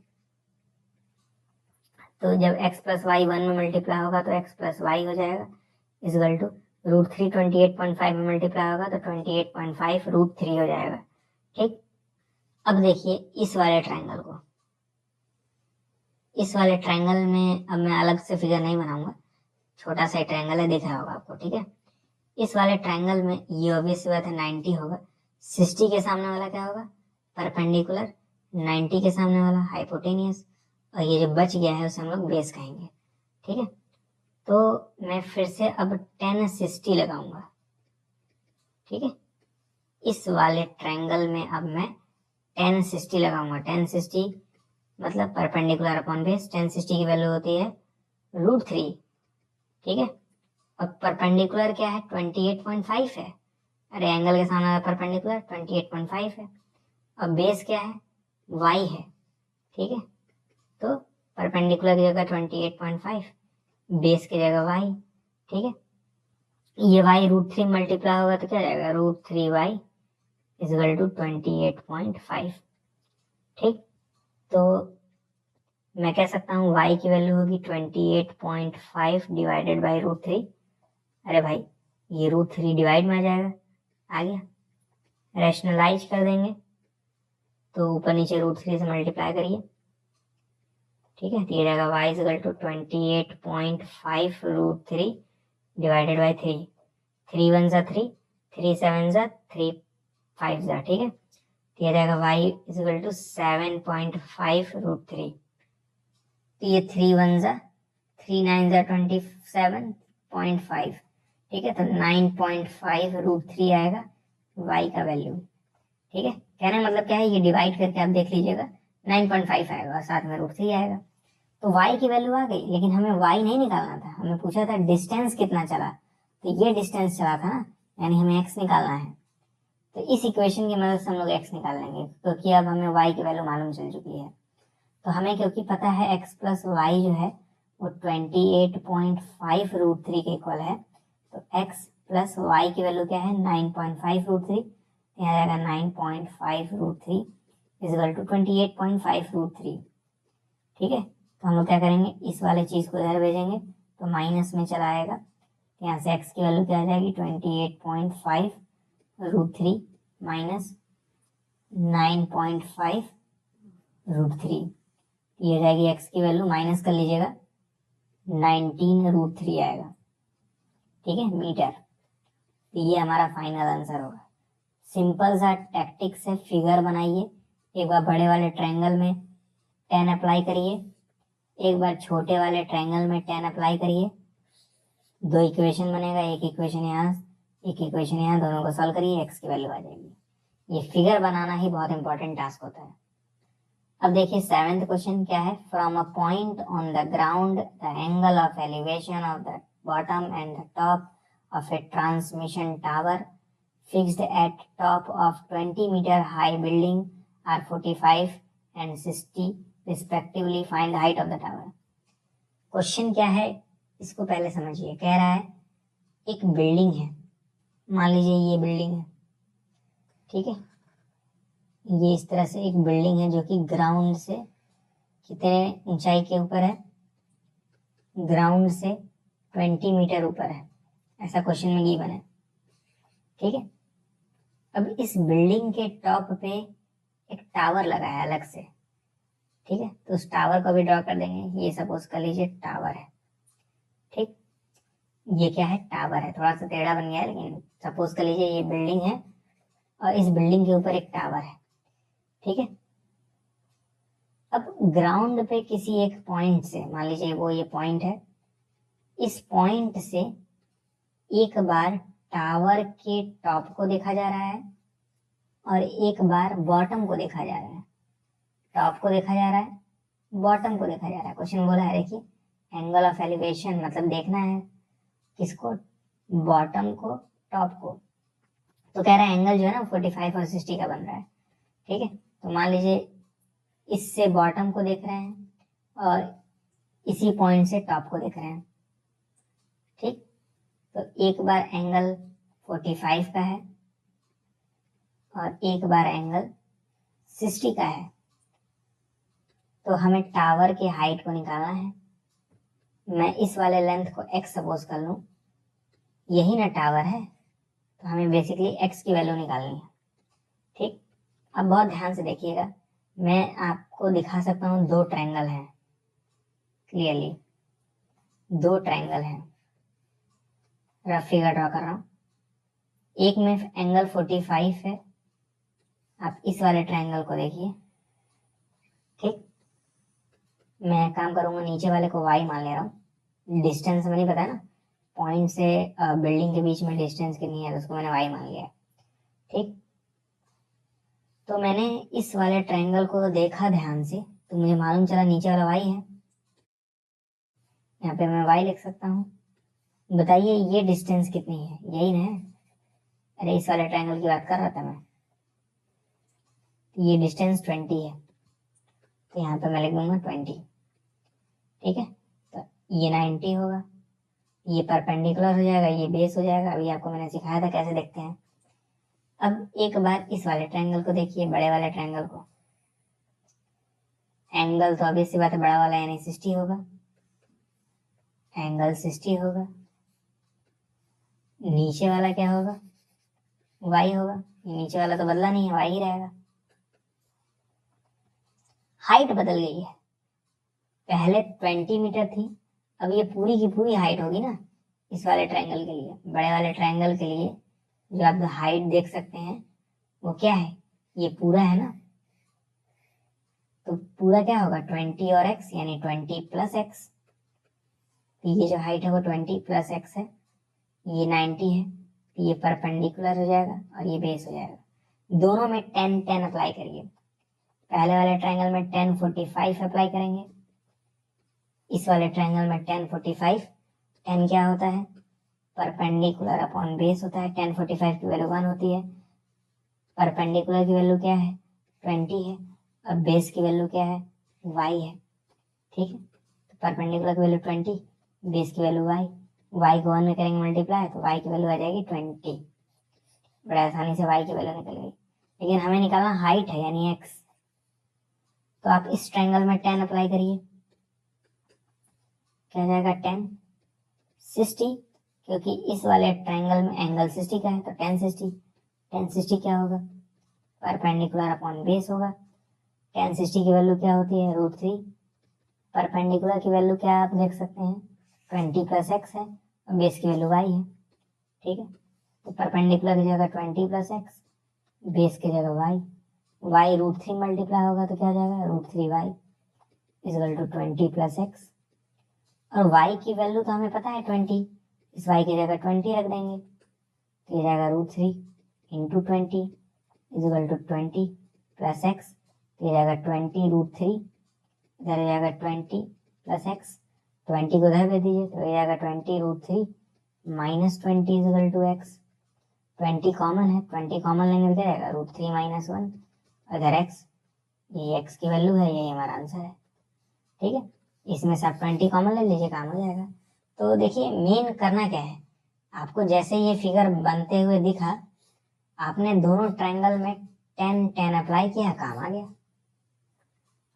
तो जब x प्लस वाई 1 में मल्टीप्लाई होगा तो x प्लस वाई हो जाएगा इक्वल टू √3 28.5 में मल्टीप्लाई होगा तो 28.5 √3 हो जाएगा। ठीक, अब देखिए इस वाले ट्रायंगल को, इस वाले ट्रायंगल में अब मैं अलग से फिगर नहीं बनाऊंगा, छोटा सा ट्रायंगल है, दिख रहा होगा आपको। ठीक है, इस वाले ट्रायंगल में ये ऑब्वियस बात है 90 होगा, 60 के सामने वाला क्या होगा, परपेंडिकुलर, 90 के सामने वाला हाइपोटेनियस, और ये जो बच गया है उसे हम लोग बेस कहेंगे। ठीक है, तो मैं फिर से अब 10 60 लगाऊंगा। ठीक है, इस वाले ट्रायंगल में अब मैं 10 60 लगाऊंगा। 10 60 मतलब परपेंडिकुलर अपॉन बेस, 10 60 की वैल्यू होती है √3। ठीक है, और परपेंडिकुलर क्या है, 28.5 है, अरे एंगल के सामने परपेंडिकुलर 28.5 है, और बेस क्या है, y है। ठीक है, तो परपेंडिकुलर की जगह 28.5, बेस की जगह y, ठीक है। ये y √3 मल्टीप्लाई होगा तो क्या जाएगा, √3y इजल टू 28.5, ठीक। तो मैं कह सकता हूँ y की वैल्यू होगी 28.5 डिवाइडेड बाई √3। अरे भाई ये √3 डिवाइड में आ जाएगा, आ गया, रैशनलाइज कर देंगे तो ऊपर नीचे √3 से मल्टीप्लाई करिए, ठीक है। तो ये जाएगा y equal to 28.5 √3 divided by 3, 3 1 सा 3, 3 7 सा 3 5 सा, ठीक है। तो ये जाएगा y इजल टू 7.5 √3, तो ये 3 1 सा 3 9 सा 27.5, ठीक है। तो 9.5 √3 आएगा y का वैल्यू, ठीक है। कहने का मतलब क्या है, ये डिवाइड करके आप देख लीजिएगा 9.5 आएगा और साथ में √3 आएगा। तो y की वैल्यू आ गई, लेकिन हमें y नहीं निकालना था, हमें पूछा था डिस्टेंस कितना चला, तो ये डिस्टेंस चला था ना, यानी हमें x निकालना है। तो इस इक्वेशन की मदद से हम लोग x निकाल लेंगे, क्योंकि अब हमें y की वैल्यू मालूम चल चुकी है। तो हमें क्योंकि पता है x प्लस वाई जो है वो 28.5 √3 के इक्वल है, तो x प्लस वाई की वैल्यू क्या है, 9.5 √3, यहाँ जाएगा 9.5 √3 इजल टू 28.5 √3, ठीक है। तो हम लोग क्या करेंगे, इस वाले चीज को इधर भेजेंगे तो माइनस में चला आएगा, यहाँ से x की वैल्यू क्या आ जाएगी 28.5 √3 माइनस 9.5 √3, ये जाएगी x की वैल्यू, माइनस कर लीजिएगा 19 √3 आएगा, ठीक है, मीटर। तो ये हमारा फाइनल आंसर होगा। सिंपल सा टैक्टिक से फिगर बनाइए, एक बार बड़े वाले ट्रायंगल में 10 अप्लाई करिए, एक बार छोटे वाले ट्रायंगल में 10 अप्लाई करिए, दो इक्वेशन बनेगा, एक इक्वेशन यहाँ एक इक्वेशन यहाँ, दोनों को सॉल्व करिए, x की वैल्यू आ जाएगी। ये फिगर बनाना ही बहुत इंपॉर्टेंट टास्क होता है। अब देखिए 7th क्वेश्चन क्या है, from a point on the ground the angle of elevation of the bottom and the top of a transmission tower fixed at top of 20 metre high building are 45 and 60 respectively, find the height of the tower. Question क्या है इसको पहले समझिए। कह रहा है एक बिल्डिंग है, मान लीजिए ये बिल्डिंग है, ठीक है। ये इस तरह से एक बिल्डिंग है जो कि ग्राउंड से कितने ऊंचाई के ऊपर है, ग्राउंड से 20 मीटर ऊपर है, ऐसा क्वेश्चन में गिवन है, ठीक है। अब इस बिल्डिंग के टॉप पे एक टावर लगा है अलग से, ठीक है। तो उस टावर को भी ड्रॉ कर देंगे, ये सपोज कर लीजिए टावर है, ठीक। ये क्या है, टावर है, थोड़ा सा टेढ़ा बन गया है, लेकिन सपोज कर लीजिए ये बिल्डिंग है और इस बिल्डिंग के ऊपर एक टावर है, ठीक है। अब ग्राउंड पे किसी एक पॉइंट से, मान लीजिए वो ये पॉइंट है, इस पॉइंट से एक बार टावर के टॉप को देखा जा रहा है और एक बार बॉटम को देखा जा रहा है। टॉप को देखा जा रहा है, बॉटम को देखा जा रहा है। क्वेश्चन बोला है देखिए एंगल ऑफ एलिवेशन, मतलब देखना है किसको, बॉटम को, टॉप को। तो कह रहा है एंगल जो है ना 45 और 60 का बन रहा है, ठीक है। तो मान लीजिए इससे बॉटम को देख रहे हैं और इसी पॉइंट से टॉप को देख रहे हैं, ठीक। तो एक बार एंगल 45 का है और एक बार एंगल 60 का है। तो हमें टावर की हाइट को निकालना है। मैं इस वाले लेंथ को x सपोज कर लूं, यही ना टावर है, तो हमें बेसिकली x की वैल्यू निकालनी है, ठीक। अब बहुत ध्यान से देखिएगा, मैं आपको दिखा सकता हूँ दो ट्रायंगल हैं, क्लियरली दो ट्रायंगल हैं, रफ फिगर ड्रॉ कर रहा हूँ। एक में एंगल 45 है, आप इस वाले ट्रायंगल को देखिए, ठीक। मैं काम करूंगा नीचे वाले को y मान ले रहा हूँ, डिस्टेंस मुझे पता है ना, पॉइंट से बिल्डिंग के बीच में डिस्टेंस कितनी है, तो उसको मैंने y मान लिया, ठीक। तो मैंने इस वाले ट्रायंगल को देखा ध्यान से, तो मुझे मालूम चला नीचे वाला y है, यहाँ पे मैं y लिख सकता हूँ। बताइए ये डिस्टेंस कितनी है, यही ना है, अरे इस वाले ट्रायंगल की बात कर रहा था मैं। तो ये डिस्टेंस 20 है, तो यहाँ पे मैं लिख दूंगा 20, ठीक है, तो ये 90 होगा, ये परपेंडिकुलर हो जाएगा, ये बेस हो जाएगा। अभी आपको मैंने सिखाया था कैसे देखते हैं। अब एक बार इस वाले ट्रायंगल को देखिए, बड़े वाले ट्रायंगल को। एंगल तो ऑब्वियस सी बात है बड़ा वाला यानी 60 होगा, एंगल 60 होगा। नीचे वाला क्या होगा, y होगा। ये नीचे वाला तो बदला नहीं है, y ही रहेगा। हाइट बदल गई है, पहले 20 मीटर थी, अब ये पूरी की पूरी हाइट होगी ना इस वाले ट्रायंगल के लिए। बड़े वाले ट्रायंगल के लिए जो आप हाइट देख सकते हैं वो क्या है, ये पूरा है ना, तो पूरा क्या होगा 20 और x यानी 20 प्लस एक्स। तो ये जो हाइट है वो 20 प्लस एक्स है, ये 90 है, तो ये परपेंडिकुलर हो जाएगा और ये बेस हो जाएगा। दोनों में 10 10 अप्लाई करिए। पहले वाले ट्रायंगल में 10 45 अप्लाई करेंगे, इस वाले ट्रायंगल में 10 45। 10 क्या होता है, परपेंडिकुलर अपॉन बेस होता है। 10 45 की वैल्यू 1 होती है, परपेंडिकुलर की वैल्यू क्या है 20 है, और बेस की वैल्यू क्या है y है। ठीक है, तो परपेंडिकुलर की वैल्यू 20, बेस की वैल्यू y को 1 में करेंगे मल्टीप्लाई, तो y की वैल्यू आ जाएगी 20। बड़ा आसानी से y की वैल्यू निकल गई। लेकिन हमें निकालना हाइट है यानी x, तो आप इस ट्रायंगल में 10 अप्लाई करिए, क्या जाएगा 10 60, क्योंकि इस वाले ट्रायंगल में एंगल 60 का है, तो 10 60। 10 60 क्या होगा, परपेंडिकुलर अपॉन बेस होगा। 10 60 की वैल्यू क्या होती है √3। परपेंडिकुलर की वैल्यू क्या आप देख सकते हैं 20 प्लस एक्स है, और बेस की वैल्यू y है। ठीक है, तो परपेंडिकुलर की जगह 20 प्लस एक्स, बेस की जगह y, y √3 मल्टीप्लाई होगा तो क्या हो जाएगा √3y equal to 20 plus x. और y की वैल्यू तो हमें पता है 20, इस y की जगह 20 रख देंगे, तो ये जाएगा √3 into 20 equal to 20 plus x, तो ये जाएगा 20 √3, इधर हो जाएगा 20 प्लस एक्स, 20 को इधर दे दीजिए तो ये जाएगा 20 √3 minus 20 equal to x. 20 common है, 20 कॉमन लेंगे तो क्या जाएगा √3 माइनस 1, इधर एक्स, ये एक्स की वैल्यू है, यही हमारा आंसर है। ठीक है, इसमें से आप 20 कॉमन ले लीजिए, काम हो जाएगा। तो देखिए मेन करना क्या है, आपको जैसे ये फिगर बनते हुए दिखा, आपने दोनों ट्रायंगल में 10 10 अप्लाई किया, काम आ गया।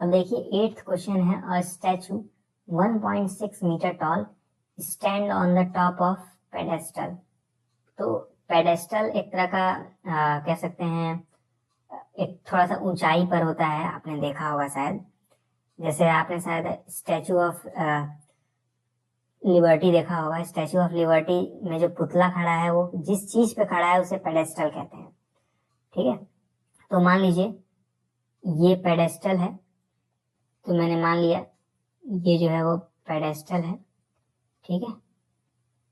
अब देखिए 8th क्वेश्चन है, a statue 1.6 metre tall stand on the top of pedestal. तो पेडेस्टल एक तरह का कह सकते हैं एक थोड़ा सा ऊंचाई पर होता है, आपने देखा होगा शायद, जैसे आपने शायद स्टैचू ऑफ लिबर्टी देखा होगा। स्टैचू ऑफ लिबर्टी में जो पुतला खड़ा है वो जिस चीज पे खड़ा है उसे पेडेस्टल कहते हैं। ठीक है, तो मान लीजिए ये पेडेस्टल है, तो मैंने मान लिया ये जो है वो पेडेस्टल है। ठीक है,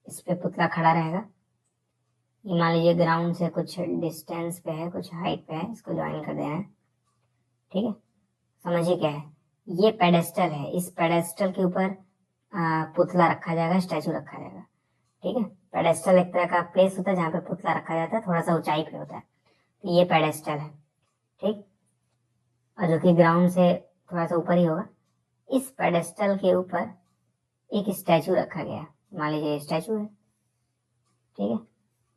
इस पे पुतला खड़ा रहेगा। ये मान लीजिए ग्राउंड से कुछ डिस्टेंस पे है, कुछ हाइट पे है, इसको ज्वाइन कर देना है। ठीक है, समझिए क्या है, ये पेडेस्टल है, इस पेडेस्टल के ऊपर पुतला रखा जाएगा, स्टैचू रखा जाएगा। ठीक है, पेडेस्टल एक तरह का प्लेस होता है जहाँ पे पुतला रखा जाता है, थोड़ा सा ऊंचाई पे होता है, तो ये पेडेस्टल है। ठीक, और जो कि ग्राउंड से थोड़ा सा ऊपर ही होगा। इस पेडेस्टल के ऊपर एक स्टैचू रखा गया, मान लीजिए स्टैचू है। ठीक है,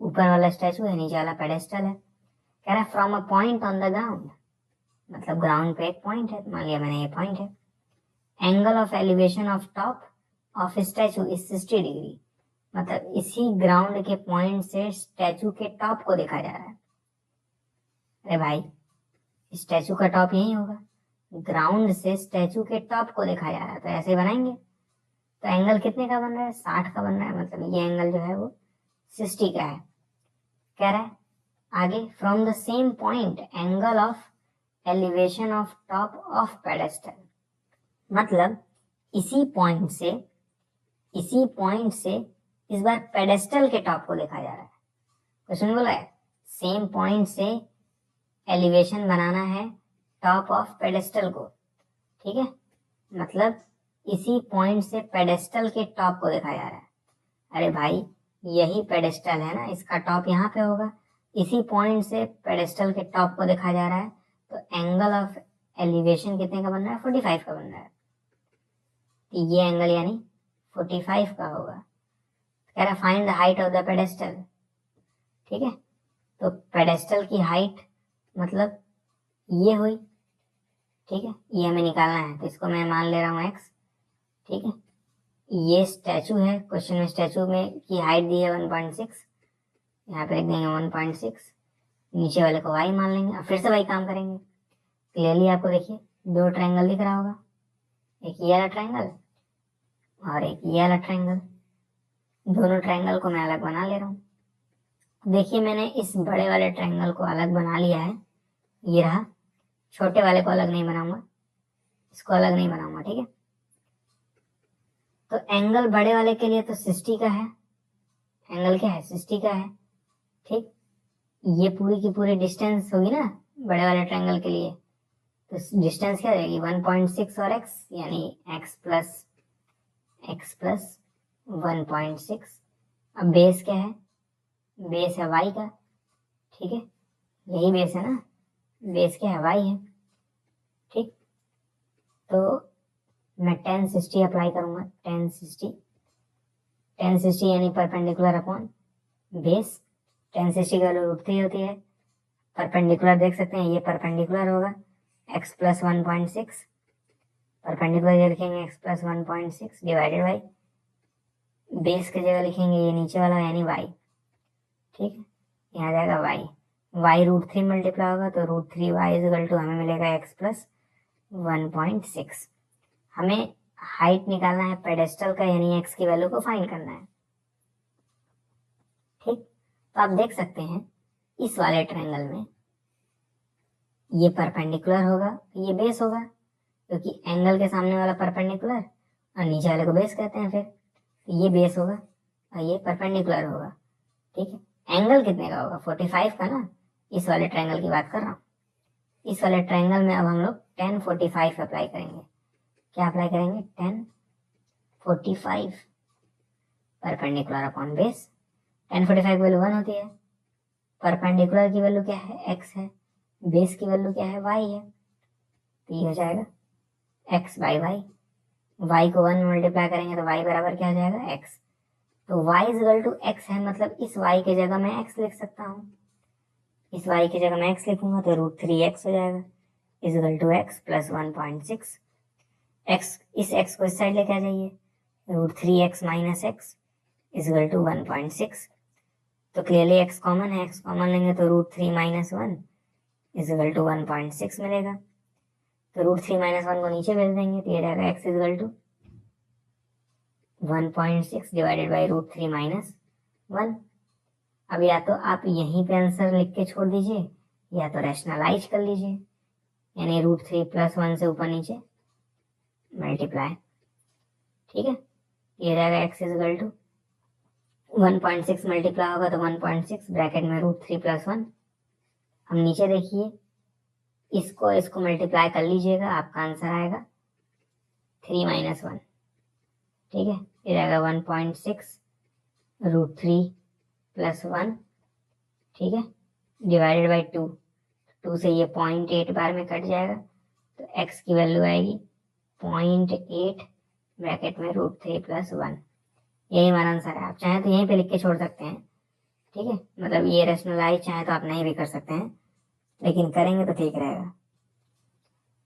ऊपर वाला स्टैचू है, नीचे वाला पेडेस्टल है। कह रहा है from a point on the ground, मतलब ग्राउंड पे एक पॉइंट है, मान लिया मैंने ये पॉइंट है। Angle of elevation of top of statute is 60 degree, मतलब इसी ग्राउंड के पॉइंट से स्टैचू के टॉप को देखा जा रहा है। अरे भाई स्टैचू का टॉप यही होगा, ग्राउंड से स्टैचू के टॉप को देखा जा रहा है, तो ऐसे बनाएंगे। तो एंगल कितने का बन रहा है 60 का बन रहा है, मतलब ये एंगल जो है वो 60 का है। कह रहा है आगे from the same point angle of elevation of top of pedestal, मतलब इसी पॉइंट से इस बार पेडेस्टल के टॉप को देखा जा रहा है। क्वेश्चन बोला है सेम पॉइंट से एलिवेशन बनाना है टॉप ऑफ पेडेस्टल को। ठीक है, मतलब इसी पॉइंट से पेडेस्टल के टॉप को देखा जा रहा है। अरे भाई यही पेडेस्टल है ना, इसका टॉप यहाँ पे होगा, इसी पॉइंट से पेडेस्टल के टॉप को देखा जा रहा है, तो एंगल ऑफ एलिवेशन कितने का बन रहा है 45 का बन रहा है। तो ये एंगल यानी 45 का होगा। कह रहा find the height of the pedestal. ठीक है, तो पेडेस्टल की हाइट मतलब ये हुई। ठीक है, ये हमें निकालना है, तो इसको मैं मान ले रहा हूँ x। ठीक है, ये स्टैचू है, क्वेश्चन में स्टैचू में की हाइट दी है 1.6, यहाँ पे लिख देंगे 1.6, नीचे वाले को y मान लेंगे। अब फिर से वही काम करेंगे। क्लियरली आपको देखिए दो ट्रायंगल दिख रहा होगा, एक ये वाला ट्रायंगल और एक ये वाला ट्रायंगल। दोनों ट्रायंगल को मैं अलग बना ले रहा हूँ। देखिए मैंने इस बड़े वाले ट्रायंगल को अलग बना लिया है, ये रहा। छोटे वाले को अलग नहीं बनाऊंगा, इसको अलग नहीं बनाऊंगा। ठीक है, तो एंगल बड़े वाले के लिए तो 60 का है। एंगल क्या है? 60 का है। ठीक, ये पूरी की पूरी डिस्टेंस होगी ना बड़े वाले ट्रायंगल के लिए, तो डिस्टेंस क्या रहेगी 1.6 और x, यानी x प्लस 1.6। अब बेस क्या है? बेस है y का। ठीक है, यही बेस है ना, बेस क्या है? y है। ठीक, तो मैं tan 60 अप्लाई करूंगा। tan 60 यानी परपेंडिकुलर अपॉन बेस। tan 60 का वैल्यू √3 होती है। परपेंडिकुलर देख सकते हैं, ये परपेंडिकुलर होगा x प्लस 1.6, परपेंडिकुलर ये लिखेंगे x plus 1.6 divided by base की जगह लिखेंगे ये नीचे वाला यानी y। ठीक है, यहाँ जाएगा y √3 मल्टीप्लाई होगा तो √3y इक्वल टू हमें मिलेगा x प्लस 1.6। हमें हाइट निकालना है पेडेस्टल का, यानी x की वैल्यू को फाइंड करना है। ठीक, तो आप देख सकते हैं इस वाले ट्रायंगल में ये परपेंडिकुलर होगा, ये बेस होगा, क्योंकि एंगल के सामने वाला परपेंडिकुलर और नीचे वाले को बेस कहते हैं। फिर तो ये बेस होगा और ये परपेंडिकुलर होगा। ठीक है, एंगल कितने का होगा? 45 का ना, इस वाले ट्रायंगल की बात कर रहा हूँ। इस वाले ट्रायंगल में अब हम लोग tan 45 अप्लाई करेंगे। क्या अप्लाई करेंगे? tan 45 perpendicular upon base. tan 45 की वैल्यू 1 होती है, परपेंडिकुलर की वैल्यू क्या है? x है, बेस की वैल्यू क्या है? y है। तो ये हो जाएगा x बाई वाई। y को 1 मल्टीप्लाई करेंगे तो y बराबर क्या हो जाएगा? x। तो y इक्वल टू x है, मतलब इस y की जगह मैं x लिख सकता हूँ। इस y की जगह मैं x लिखूंगा तो √3x हो जाएगा equal to x plus 1.6। x, इस x को इस साइड लेके आ जाइए, √3x minus x equal to 1.6। तो क्लियरली x कॉमन है, x कॉमन लेंगे तो √3 माइनस 1 इक्वल टू 1.6 मिलेगा। तो √3 माइनस 1 को नीचे भेज देंगे तो ये रहेगा x equal to 1.6 divided by √3 minus 1। अब या तो आप यहीं पे आंसर लिख के छोड़ दीजिए या तो रैशनलाइज कर लीजिए, यानी √3 प्लस 1 से ऊपर नीचे मल्टीप्लाई। ठीक है, ये रहेगा x इक्वल टू 1.6 मल्टीप्लाई होगा तो 1.6 ब्रैकेट में √3 प्लस 1। हम नीचे देखिए इसको मल्टीप्लाई कर लीजिएगा, आपका आंसर आएगा 3 माइनस 1। ठीक है, ये रहेगा 1.6 √3 प्लस 1। ठीक है, डिवाइडेड बाई 2 से ये 0.8 बार में कट जाएगा तो x की वैल्यू आएगी 0.8 ब्रैकेट में √3 प्लस 1। यही हमारा आंसर है। आप चाहें तो यहीं पे लिख के छोड़ सकते हैं। ठीक है, मतलब ये रैशनलाइज चाहे तो आप नहीं भी कर सकते हैं, लेकिन करेंगे तो ठीक रहेगा।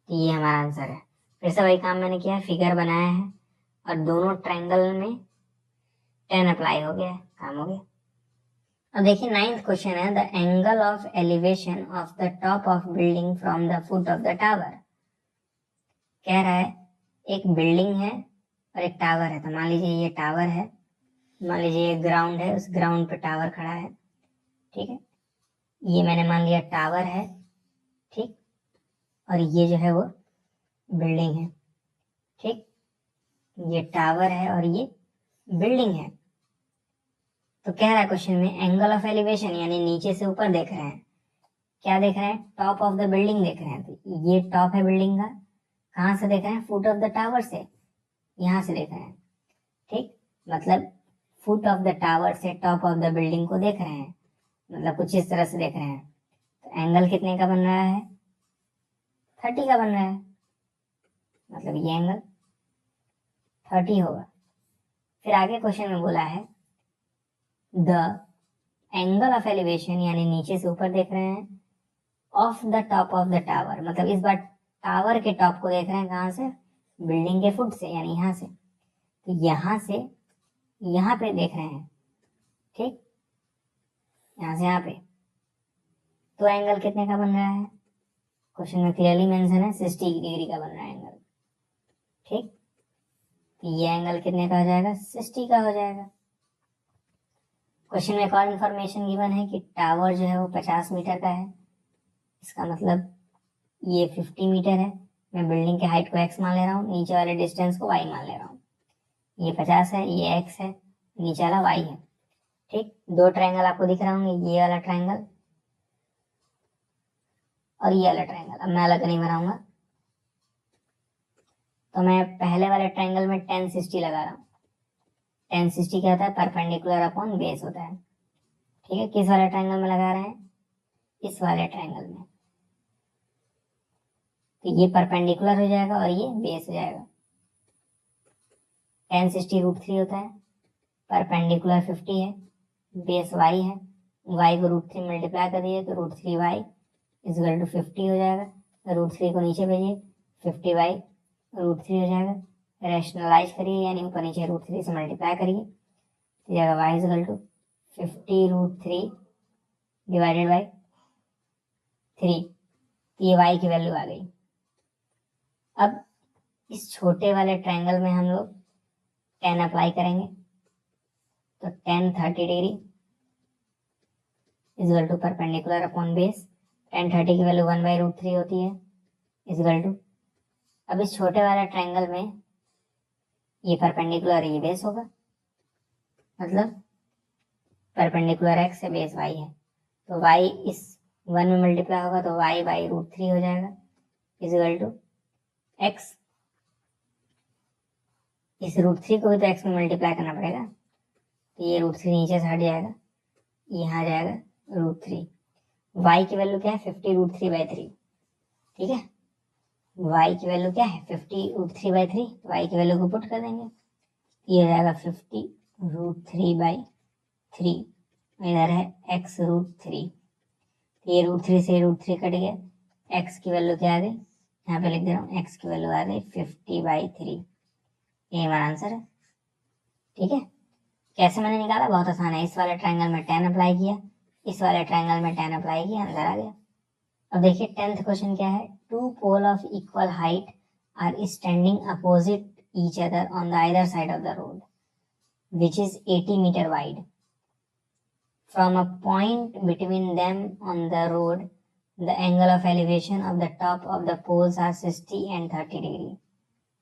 तो ये हमारा आंसर है। फिर से वही काम मैंने किया है, फिगर बनाया है और दोनों ट्रायंगल में tan अप्लाई हो गया है, काम हो गया। अब देखिए 9th क्वेश्चन है, the angle of elevation of the top of building from the foot of the tower. कह रहा है एक बिल्डिंग है और एक टावर है। तो मान लीजिए ये टावर है, मान लीजिए ये ग्राउंड है, उस ग्राउंड पे टावर खड़ा है। ठीक है, ये मैंने मान लिया टावर है। ठीक, और ये जो है वो बिल्डिंग है। ठीक, ये टावर है और ये बिल्डिंग है। तो कह रहा है क्वेश्चन में एंगल ऑफ एलिवेशन, यानी नीचे से ऊपर देख रहे हैं। क्या देख रहे हैं? टॉप ऑफ द बिल्डिंग देख रहे हैं। तो ये टॉप है बिल्डिंग का, कहाँ से देख रहे हैं? फुट ऑफ द टावर से, यहाँ से देख रहे हैं। ठीक, मतलब फुट ऑफ द टावर से टॉप ऑफ द बिल्डिंग को देख रहे हैं, मतलब कुछ इस तरह से देख रहे हैं। तो एंगल कितने का बन रहा है? 30 का बन रहा है, मतलब ये एंगल। 30 होगा। फिर आगे क्वेश्चन में बोला है द एंगल ऑफ एलिवेशन, यानी नीचे से ऊपर देख रहे हैं, of the top of the tower, मतलब इस बार टावर के टॉप को देख रहे हैं कहाँ से, बिल्डिंग के फुट से, यानी यहाँ से। तो यहाँ से यहाँ पे देख रहे हैं, ठीक, यहाँ से यहाँ पे, तो एंगल कितने का बन रहा है, क्वेश्चन में क्लियरली मेंशन है 60 डिग्री का बन रहा है एंगल, ठीक। तो ये एंगल कितने का हो जाएगा, 60 का हो जाएगा। क्वेश्चन में एक और इन्फॉर्मेशन गिवन है कि टावर जो है वो 50 मीटर का है, इसका मतलब ये 50 मीटर है। मैं बिल्डिंग के हाइट को x मान ले रहा हूँ, नीचे वाले डिस्टेंस को y मान ले रहा हूँ। ये 50 है, ये x है, नीचे वाला y है, ठीक। दो ट्रायंगल आपको दिख रहे होंगे, ये वाला ट्रायंगल और ये वाला ट्रायंगल। अब मैं अलग नहीं बनाऊंगा, तो मैं पहले वाले ट्रायंगल में tan 60 लगा रहा हूँ। tan 60 क्या होता है, परपेंडिकुलर अपॉन बेस होता है, ठीक है। किस वाले ट्रायंगल में लगा रहे हैं, इस वाले ट्रायंगल में। तो ये परपेंडिकुलर हो जाएगा और ये बेस हो जाएगा। tan 60 √3 होता है, परपेंडिकुलर 50 है, बेस y है, y को √3 मल्टीप्लाई कर दिए तो √3y इक्वल टू 50 हो जाएगा। √3 को नीचे भेजिए, 50y √3 हो जाएगा। रैशनलाइज करिए, यानी ऊपर नीचे √3 से मल्टीप्लाई करिए, तो जाएगा y equal to 50 √3 divided by 3। ये y की वैल्यू आ गई। अब इस छोटे वाले ट्रायंगल में हम लोग tan अप्लाई करेंगे, तो tan 30 degree equal to perpendicular upon base. tan 30 की वैल्यू 1/√3 होती है, इक्वल टू, अब इस छोटे वाले ट्रायंगल में ये परपेंडिकुलर ये बेस होगा, मतलब परपेंडिकुलर x है, बेस y है, तो y इस 1 में मल्टीप्लाई होगा तो y/√3 हो जाएगा, इक्वल टू x। इस √3 को भी तो x में मल्टीप्लाई करना पड़ेगा, तो ये √3 नीचे से हट जाएगा, यहाँ जाएगा √3। y की वैल्यू क्या है, 50 √3/3, ठीक है। y की वैल्यू क्या है, 50 √3/3, तो y की वैल्यू को पुट कर देंगे, ये हो जाएगा 50 √3/3, इधर है x√3, ये √3 से √3 कट गया, x की वैल्यू क्या आ गई, यहाँ पे लिख दे रहा हूँ, x की वैल्यू आ गई 50/3। ये हमारा आंसर है, ठीक है। कैसे मैंने निकाला, बहुत आसान है। इस वाले ट्रायंगल में tan अप्लाई किया, इस वाले ट्रायंगल में tan अप्लाई किया, आंसर आ गया। अब देखिए 10th क्वेश्चन क्या है, two pole of equal height are standing opposite each other on the either side of the road which is 80 metre wide. From a point between them on the road the angle of elevation of the top of the poles are 60 and 30 degree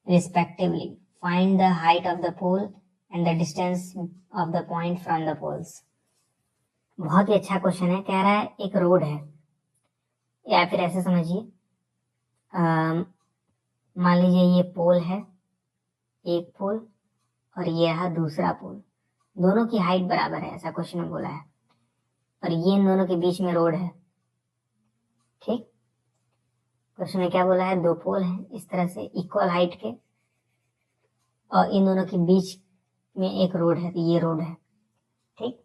respectively. Find the height of the pole and the distance of the point from the poles. बहुत ही अच्छा क्वेश्चन है। कह रहा है एक रोड है, या फिर ऐसे समझिए, मान लीजिए ये पोल है, एक पोल, और ये रहा दूसरा पोल, दोनों की हाइट बराबर है, ऐसा क्वेश्चन में बोला है, और ये इन दोनों के बीच में रोड है, ठीक। क्वेश्चन में क्या बोला है, दो पोल हैं इस तरह से इक्वल हाइट के, और इन दोनों के बीच में एक रोड है, तो ये रोड है, ठीक।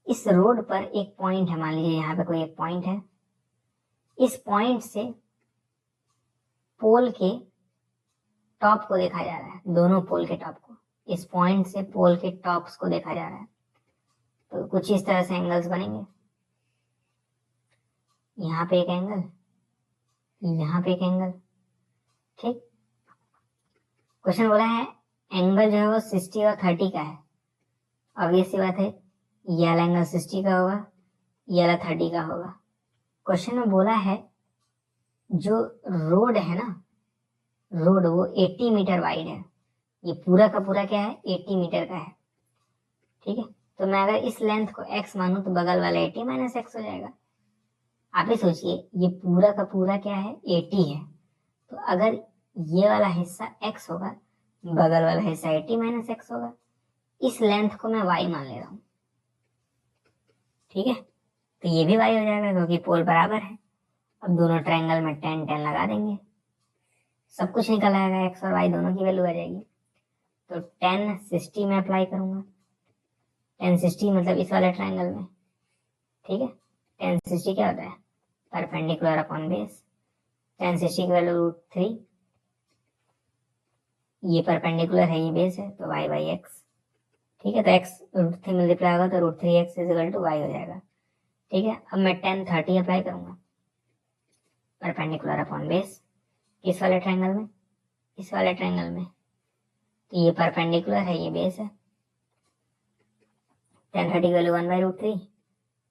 इस रोड पर एक पॉइंट है, मान लीजिए यहाँ पे कोई एक पॉइंट है, इस पॉइंट से पोल के टॉप को देखा जा रहा है, दोनों पोल के टॉप को, इस पॉइंट से पोल के टॉप्स को देखा जा रहा है। तो कुछ इस तरह से एंगल्स बनेंगे, यहाँ पे एक एंगल, यहाँ पे एक एंगल, ठीक। क्वेश्चन बोला है एंगल जो है वो 60 और 30 का है। ऑब्वियस सी बात है, ये वाला एंगल 60 का होगा, ये वाला 30 का होगा। क्वेश्चन में बोला है जो रोड है ना, रोड वो 80 मीटर वाइड है, ये पूरा का पूरा क्या है, 80 मीटर का है, ठीक है। तो मैं अगर इस लेंथ को x मानूं तो बगल वाला 80 माइनस x हो जाएगा। आप ही सोचिए, ये पूरा का पूरा क्या है, 80 है, तो अगर ये वाला हिस्सा x होगा, बगल वाला हिस्सा 80 माइनस x होगा। इस लेंथ को मैं y मान ले रहा हूँ, ठीक है। तो ये भी y हो जाएगा क्योंकि पोल बराबर है। अब दोनों ट्रायंगल में tan tan लगा देंगे, सब कुछ निकल आएगा, एक्स और वाई दोनों की वैल्यू आ जाएगी। तो tan 60 में अप्लाई करूंगा, tan 60 मतलब इस वाले ट्रायंगल में, ठीक है। tan 60 क्या होता है, परपेंडिकुलर अपॉन बेस। tan 60 की वैल्यू √3, ये परपेंडिकुलर है, ये बेस है, तो y बाई एक्स, ठीक है। तो x √3 मल्टीप्लाई होगा तो √3x is equal to y हो जाएगा, ठीक है। अब मैं tan 30 अप्लाई करूंगा, परपेंडिकुलर अपॉन बेस, किस वाले ट्रायंगल में, इस वाले ट्रायंगल में। तो ये परपेंडिकुलर है, ये बेस है। tan 30 की वैल्यू 1/√3,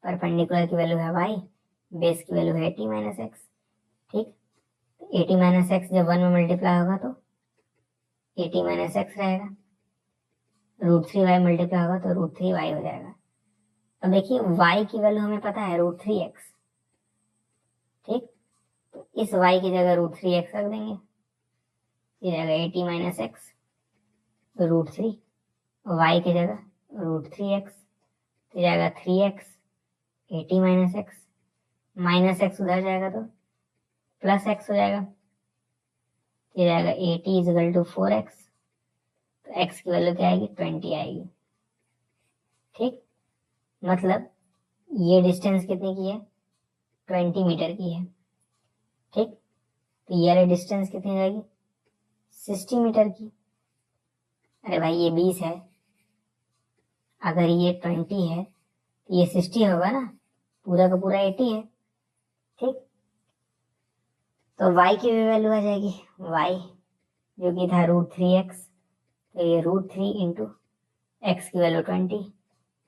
परपेंडिकुलर की वैल्यू है y, बेस की वैल्यू है 80 माइनस एक्स, ठीक। 80 माइनस एक्स जब 1 में मल्टीप्लाई होगा तो 80 माइनस एक्स रहेगा, √3y मल्टीप्लाई होगा तो √3y हो जाएगा। अब देखिए y की वैल्यू हमें पता है √3x, ठीक। तो इस y की जगह √3x रख देंगे, ये जाएगा 80 माइनस एक्स √3, y की जगह √3x, तो जाएगा 3x 80 minus x, minus x उधर जाएगा तो प्लस एक्स हो जाएगा, ये जाएगा 80 इज इक्वल टू 4x, तो x की वैल्यू क्या आएगी, 20 आएगी, ठीक। मतलब ये डिस्टेंस कितने की है, 20 मीटर की है, ठीक। तो ये वाली डिस्टेंस कितनी जाएगी, 60 मीटर की। अरे भाई ये 20 है, अगर ये 20 है तो ये 60 होगा ना, पूरा का पूरा 80 है, ठीक। तो y की भी वैल्यू आ जाएगी, y जो कि था √3x, तो ये √3 इंटू एक्स की वैल्यू 20,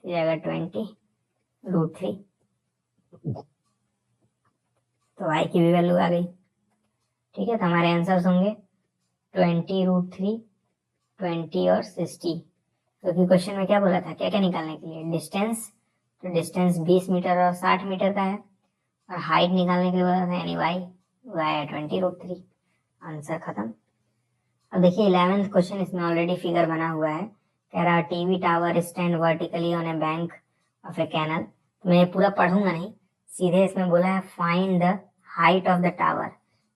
तो जाएगा 20 √3, तो y की भी वैल्यू आ गई, ठीक है। तो हमारे आंसर्स होंगे 20 √3, 20 और 60, क्योंकि क्वेश्चन में क्या बोला था, क्या क्या निकालने के लिए, डिस्टेंस, तो डिस्टेंस 20 मीटर और 60 मीटर का है, और हाइट निकालने के लिए बोला था, यानी y है 20 √3, आंसर खत्म। अब देखिए 11th क्वेश्चन, इसमें ऑलरेडी फिगर बना हुआ है, कह रहा TV tower stand vertically on a bank of a canal. तो मैं पूरा पढ़ूंगा नहीं, सीधे इसमें बोला है find the height of the tower,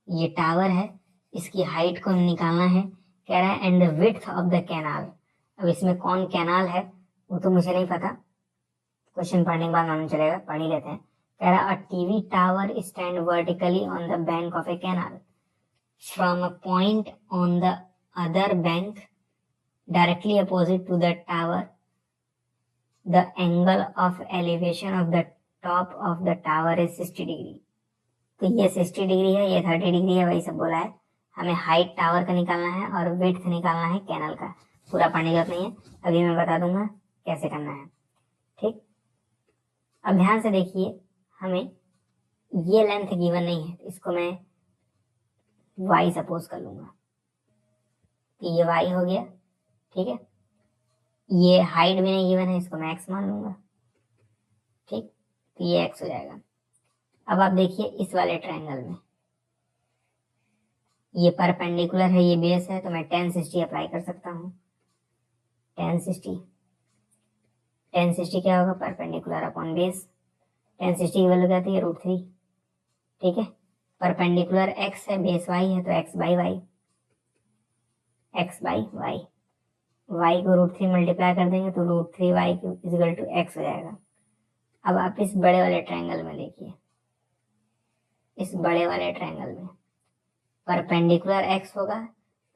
ये टावर है, इसकी हाइट को निकालना है, कह रहा है and the width of the canal. अब इसमें कौन कैनाल है वो तो मुझे नहीं पता, क्वेश्चन पढ़ने के बाद मालूम चलेगा, पढ़ ही लेते हैं। कह रहा a TV tower stand vertically on the bank of A canal from a point on the other bank directly opposite to the tower. The angle of elevation of the top of the tower is 60 degree. तो ये 60 डिग्री है, ये 30 डिग्री है, वही सब बोला है। हमें हाइट टावर का निकालना है और विड्थ निकालना है कैनल का, पूरा पढ़ने की जरूरत नहीं है, अभी मैं बता दूंगा कैसे करना है, ठीक। अब ध्यान से देखिए, हमें ये लेंथ गिवन नहीं है, इसको मैं y सपोज कर लूंगा, तो ये y हो गया, ठीक है। ये हाइट भी नहीं गिवन है, इसको मैं x मान लूंगा, ठीक। तो ये x हो जाएगा। अब आप देखिए इस वाले ट्रायंगल में ये परपेंडिकुलर है, ये बेस है, तो मैं tan 60 अप्लाई कर सकता हूँ। tan 60 क्या होगा, परपेंडिकुलर अपॉन बेस। tan 60 की वैल्यू क्या आती है, √3, ठीक है। परपेंडिकुलर x है, बेस y है, तो x बाई वाई, y को √3 मल्टीप्लाई कर देंगे तो √3y is equal to x हो जाएगा। अब आप इस बड़े वाले ट्रायंगल में देखिए, इस बड़े वाले ट्रायंगल में परपेंडिकुलर x होगा,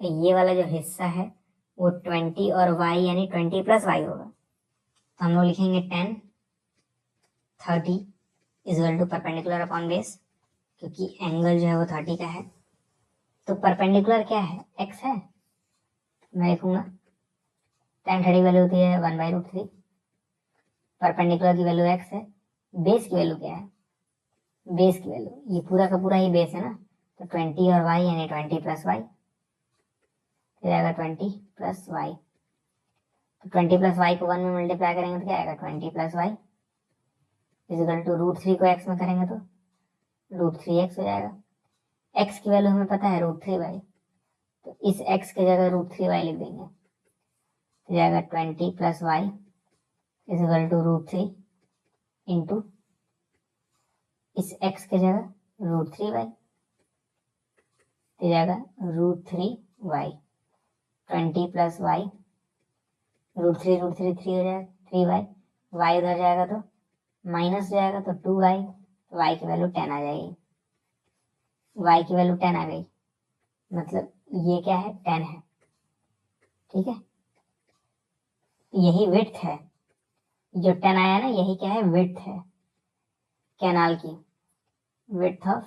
तो ये वाला जो हिस्सा है वो 20 और y यानी 20 प्लस y होगा, तो हम लोग लिखेंगे tan 30 is equal to perpendicular upon base, क्योंकि एंगल जो है वो 30 का है। तो परपेंडिकुलर क्या है, x है, मैं लिखूंगा tan 30 वैल्यू होती है 1/√3, परपेंडिकुलर की वैल्यू x है, बेस की वैल्यू क्या है, बेस की वैल्यू ये पूरा का पूरा ही बेस है ना, तो 20 और y यानी 20 प्लस y, फिर आएगा 20 प्लस y, तो 20 प्लस y को 1 में मल्टीप्लाई करेंगे तो क्या आएगा, 20 plus y is equal to √3 को x में करेंगे तो √3x हो जाएगा। x की वैल्यू हमें पता है √3y, तो इस x की जगह √3y लिख देंगे, तो जाएगा 20 plus y is equal to √3 into इस x की जगह √3y, तो जाएगा √3y, 20 + y, √3 √3 3 हो जाएगा 3y, y उधर जाएगा तो माइनस जाएगा तो 2y, तो y की वैल्यू 10 आ जाएगी, y की वैल्यू 10 आ गई, मतलब ये क्या है 10 है, ठीक है। यही विड्थ है, जो 10 आया ना यही क्या है विड्थ है कैनाल की, विड्थ ऑफ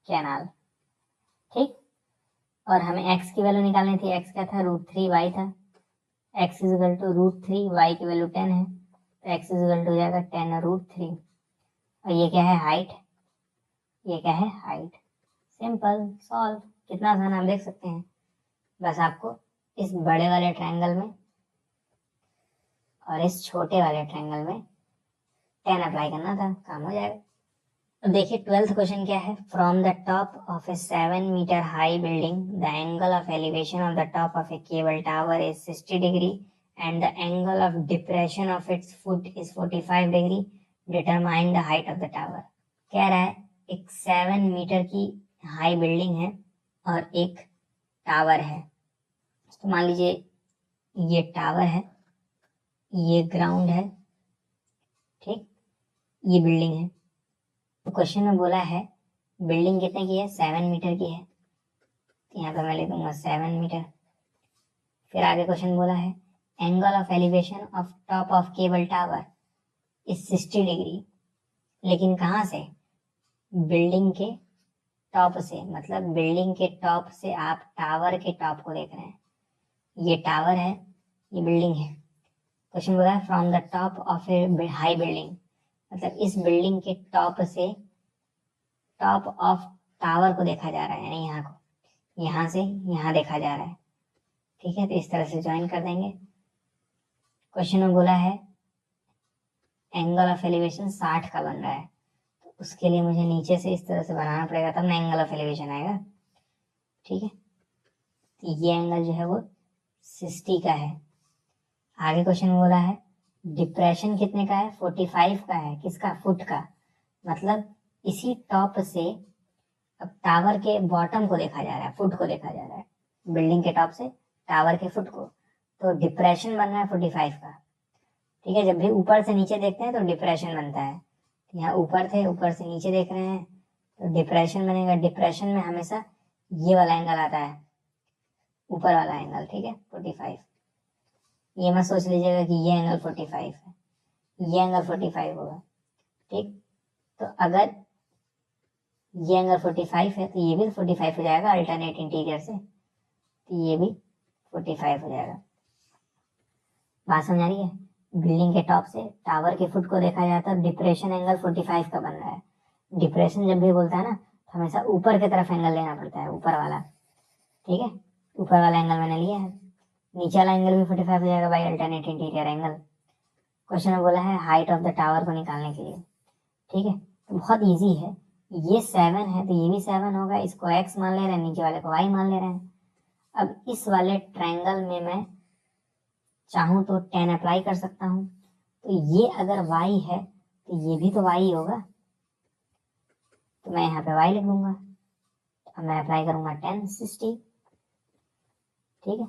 कैनाल, ठीक। और हमें x की वैल्यू निकालनी थी, x क्या था √3y था, x इज टू √3, y की वैल्यू 10 है तो x इज हो जाएगा 10√3, और ये क्या है हाइट, ये क्या है हाइट, सिंपल सॉल्व, कितना आसान आप देख सकते हैं। बस आपको इस बड़े वाले ट्रायंगल में और इस छोटे वाले ट्रायंगल में 10 अप्लाई करना था, काम हो जाएगा। तो देखिए 12th क्वेश्चन क्या है, from the top of a 7 metre high building the angle of elevation of the top of a cable tower is 60 degree and the angle of depression of its foot is 45 degree, determine the height of the tower. कह रहा है एक 7 मीटर की हाई बिल्डिंग है और एक टावर है, तो मान लीजिए ये टावर है, ये ग्राउंड है, ठीक, ये बिल्डिंग है। तो क्वेश्चन में बोला है बिल्डिंग कितने की है 7 मीटर की है, तो यहाँ पे मैं लिख दूंगा 7 मीटर। फिर आगे क्वेश्चन बोला है angle of elevation of top of cable tower is 60 degree, लेकिन कहाँ से, बिल्डिंग के टॉप से, मतलब बिल्डिंग के टॉप से आप टावर के टॉप को देख रहे हैं, ये टावर है ये बिल्डिंग है। क्वेश्चन बोला है from the top of A high building, मतलब इस बिल्डिंग के टॉप से टॉप ऑफ टावर को देखा जा रहा है, यानी यहाँ को, यहाँ से यहाँ देखा जा रहा है, ठीक है। तो इस तरह से ज्वाइन कर देंगे। क्वेश्चन में बोला है एंगल ऑफ एलिवेशन 60 का बन रहा है, तो उसके लिए मुझे नीचे से इस तरह से बनाना पड़ेगा तब ना एंगल ऑफ एलिवेशन आएगा, ठीक है। तो ये एंगल जो है वो 60 का है। आगे क्वेश्चन में बोला है डिप्रेशन कितने का है 45 का है, किसका, फुट का, मतलब इसी टॉप से अब टावर के बॉटम को देखा जा रहा है, फुट को देखा जा रहा है, बिल्डिंग के टॉप से टावर के फुट को, तो डिप्रेशन बन रहा है 45 का, ठीक है। जब भी ऊपर से नीचे देखते हैं तो डिप्रेशन बनता है, यहाँ ऊपर थे ऊपर से नीचे देख रहे हैं तो डिप्रेशन बनेगा। डिप्रेशन में हमेशा ये वाला एंगल आता है, ऊपर वाला एंगल, ठीक है 45। ये मत सोच लीजिएगा कि ये एंगल 45 है, ये एंगल 45 होगा, ठीक। तो अगर ये एंगल 45 है तो ये भी 45 हो जाएगा अल्टरनेट इंटीरियर से, तो ये भी 45 हो जाएगा। बात समझ आ रही है, बिल्डिंग के टॉप से टावर के फुट को देखा जाता है, डिप्रेशन एंगल 45 का बन रहा है। डिप्रेशन जब भी बोलता है ना तो हमेशा ऊपर की तरफ एंगल लेना पड़ता है, ऊपर वाला, ठीक है। ऊपर वाला एंगल मैंने लिया है, नीचे वाला एंगल भी 45 हो जाएगा by alternate interior angle. Question में बोला है हाइट ऑफ द टावर को निकालने के लिए, ठीक है। तो बहुत ईजी है, ये 7 है तो ये भी 7 होगा, इसको x मान ले रहे हैं, नीचे वाले को y मान ले रहे हैं। अब इस वाले ट्रायंगल में मैं चाहूं तो 10 अप्लाई कर सकता हूं, तो ये अगर y है तो ये भी तो y होगा, तो मैं यहाँ पे y लिख दूंगा। अब मैं अप्लाई करूंगा 10 60, ठीक है।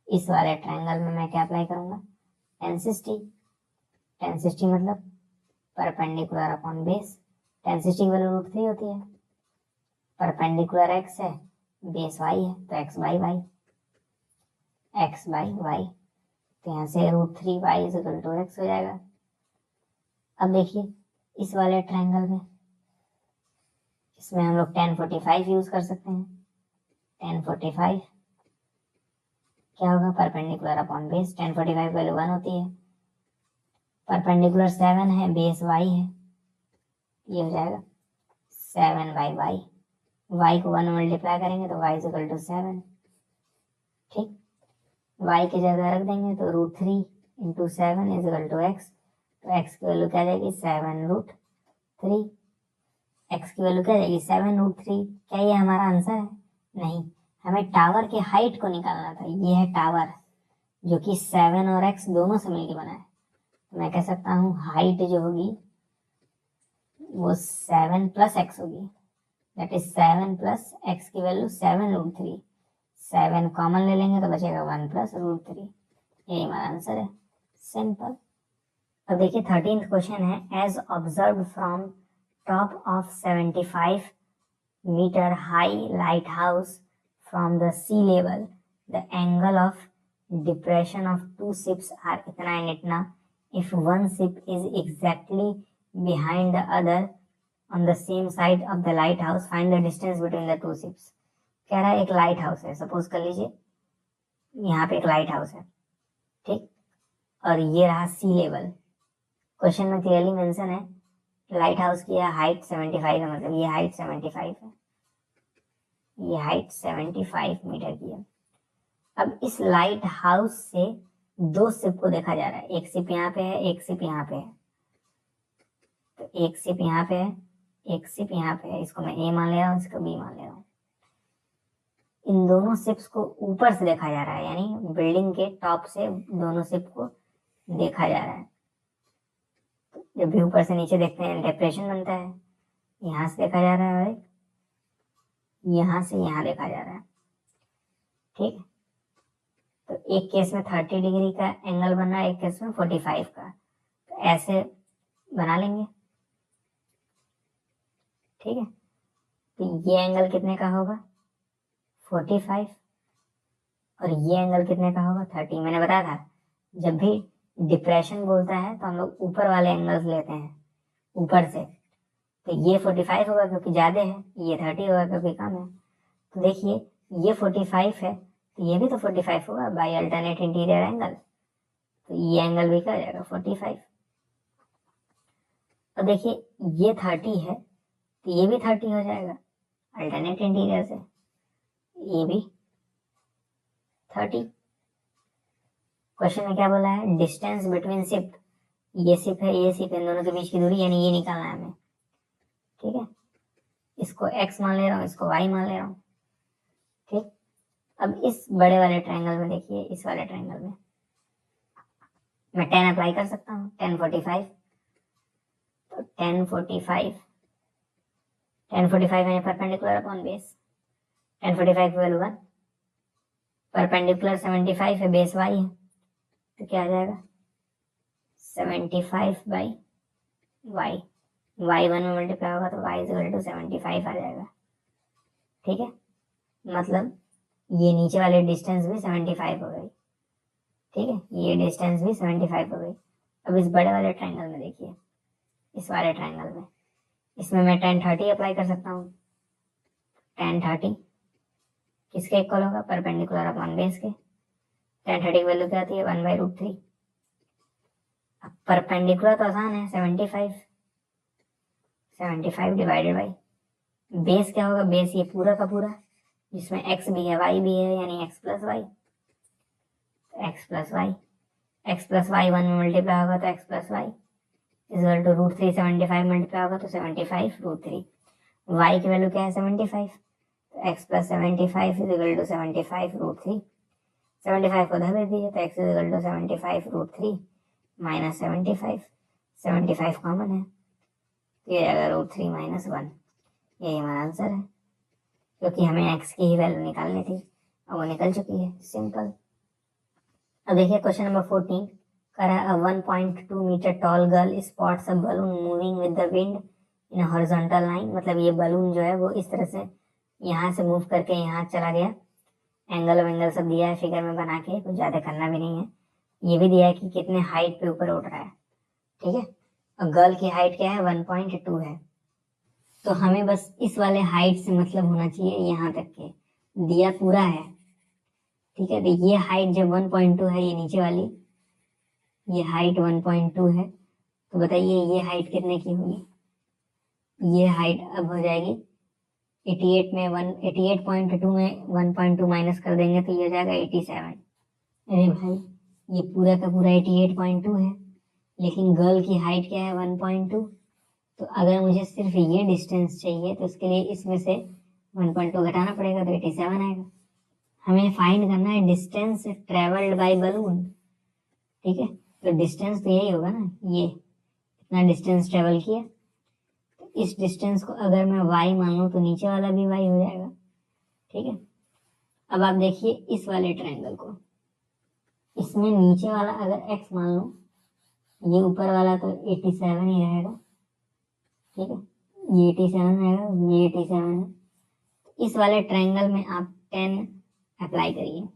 इस वाले ट्रायंगल में मैं क्या अप्लाई करूंगा 10 60, 10 60 मतलब परपेंडिकुलर अपॉन बेस, 10 60 की वैल्यू √3 होती है, परपेंडिकुलर x है, बेस y है, तो x by y, x by y, तो यहाँ से √3y = x हो जाएगा। अब देखिए इस वाले ट्रायंगल में, इसमें हम लोग 10 45 यूज कर सकते हैं। 10 45 क्या होगा, परपेंडिकुलर अपॉन बेस, 10 45 वैल्यू 1 होती है, परपेंडिकुलर 7 है, बेस y है, ये हो जाएगा 7/y, y को 1 मल्टीप्लाई करेंगे तो y = 7, ठीक। y की जगह रख देंगे तो √3 × 7 = x, तो x की वैल्यू क्या जाएगी 7√3, x की वैल्यू क्या जाएगी 7√3। क्या ये हमारा आंसर है, नहीं, हमें टावर की हाइट को निकालना था। ये है टावर जो कि 7 और x दोनों से मिलकर बना है, तो मैं कह सकता हूँ हाइट जो होगी वो 7 + x होगी, दैट इज 7 प्लस एक्स की वैल्यू 7√3, 7 कॉमन ले लेंगे तो बचेगा 1 प्लस √3। यही हमारा आंसर है, सिंपल। अब देखिए 13th क्वेश्चन है, as observe from top of 75 metre high lighthouse from the sea level the angle of depression of two ships are इतना एंड इतना, if one ship is exactly behind the other on the same side of the lighthouse, find the distance between the two ships. कह रहा है एक लाइट हाउस है, सपोज कर लीजिए यहाँ पे एक लाइट हाउस है, ठीक, और ये रहा सी लेवल। क्वेश्चन में क्लियरली मेंशन है लाइट हाउस की हाइट 75 है, मतलब ये हाइट 75 है, ये हाइट 75 मीटर की है। अब इस लाइट हाउस से दो शिप को देखा जा रहा है, एक शिप यहाँ पे है, एक शिप यहाँ पे है। तो एक शिप यहाँ पे है, एक शिप यहाँ पे है, इसको मैं ए मान ले रहा हूँ, इसको बी मान ले रहा हूँ। इन दोनों शिप्स को ऊपर से देखा जा रहा है, यानी बिल्डिंग के टॉप से दोनों शिप को देखा जा रहा है। जब भी ऊपर से नीचे देखते हैं डिप्रेशन बनता है, यहाँ से देखा जा रहा है, यहाँ से यहाँ देखा जा रहा है, ठीक। तो एक केस में 30 डिग्री का एंगल बन रहा है, एक केस में 45 का, तो ऐसे बना लेंगे, ठीक है। तो ये एंगल कितने का होगा 45, और ये एंगल कितने का होगा 30। मैंने बताया था जब भी डिप्रेशन बोलता है तो हम लोग ऊपर वाले एंगल्स लेते हैं ऊपर से, तो ये 45 होगा क्योंकि ज्यादा है, ये 30 होगा क्योंकि कम है। तो देखिए ये 45 है तो ये भी तो 45 होगा बाय अल्टरनेट इंटीरियर एंगल, तो ये एंगल भी क्या हो जाएगा 45। और देखिए ये 30 है तो ये भी 30 हो जाएगा अल्टरनेट इंटीरियर से, ये भी 30। क्वेश्चन में क्या बोला है, डिस्टेंस बिटवीन शिप, ये शिप है ये शिप है, इन दोनों के बीच की दूरी यानी ये निकालना है हमें, ठीक है। इसको x मान ले रहा हूँ, इसको y मान ले रहा हूँ, ठीक। अब इस बड़े वाले ट्रायंगल में देखिए, इस वाले ट्रायंगल में मैं 10 अप्लाई कर सकता हूँ, 10 45, तो 10 45 यानी परपेंडिकुलर अपॉन बेस, 10 45 की वैल्यू 1, परपेंडिकुलर 75 है, बेस y है, तो क्या आ जाएगा 75 बाई y, y 1 में मल्टीप्लाई होगा तो y इक्वल टू 75 आ जाएगा, ठीक है। मतलब ये नीचे वाले डिस्टेंस भी 75 हो गई, ठीक है, ये डिस्टेंस भी 75 हो गई। अब इस बड़े वाले ट्रायंगल में देखिए, इस वाले ट्रायंगल में, इसमें मैं tan 30 अप्लाई कर सकता हूँ। tan 30 किसके इक्वल होगा, परपेंडिकुलर अपॉन बेस के। tan 30 की वैल्यू क्या आती है 1/√3। अब परपेंडिकुलर तो आसान है, 75 डिवाइडेड बाई बेस क्या होगा, बेस ये पूरा का पूरा जिसमें x भी है y भी है, यानी x plus y, x plus y, x plus y 1 में मल्टीप्लाई होगा तो x plus y equal to √3, 75 multiply होगा तो 75√3। y की वैल्यू क्या है 75, तो x प्लस 75 इक्वल टू 75√3। 75 को उधर दे दीजिए तो x equal to 75√3 minus 75 common है, तो ये आएगा √3 माइनस 1। यही हमारा आंसर है, क्योंकि हमें x की ही वैल्यू निकालनी थी, अब वो निकल चुकी है, सिंपल। अब देखिए क्वेश्चन नंबर 14 कह रहा है 1.2 metre tall girl spots a balloon moving with the wind in horizontal line. मतलब ये बलून जो है वो इस तरह से यहाँ से मूव करके यहाँ चला गया, एंगल सब दिया है फिगर में बना के, कुछ ज़्यादा करना भी नहीं है। ये भी दिया है कि कितने हाइट पे ऊपर उठ रहा है, ठीक है। और गर्ल की हाइट क्या है 1.2 है, तो हमें बस इस वाले हाइट से मतलब होना चाहिए, यहाँ तक के दिया पूरा है, ठीक है। तो ये हाइट जब 1.2 है, ये नीचे वाली ये हाइट 1.2 है, तो बताइए ये हाइट कितने की होगी। ये हाइट अब हो जाएगी 88.2 में 1.2 माइनस कर देंगे तो ये हो जाएगा 87। अरे भाई ये पूरा का पूरा 88.2 है, लेकिन गर्ल की हाइट क्या है 1.2। तो अगर मुझे सिर्फ ये डिस्टेंस चाहिए तो उसके लिए इसमें से 1.2 घटाना पड़ेगा, तो 87 आएगा। हमें फाइंड करना है डिस्टेंस ट्रेवल्ड बाय बलून, ठीक है। तो डिस्टेंस तो यही होगा ना, ये इतना डिस्टेंस ट्रेवल किया, तो इस डिस्टेंस को अगर मैं y मान लूँ तो नीचे वाला भी y हो जाएगा। ठीक है, अब आप देखिए इस वाले ट्रायंगल को, इसमें नीचे वाला अगर x मान लो, ये ऊपर वाला तो 87 ही रहेगा। ठीक है, ये 87 रहेगा, ये 87 है। इस वाले ट्रायंगल में आप 10 अप्लाई करिए।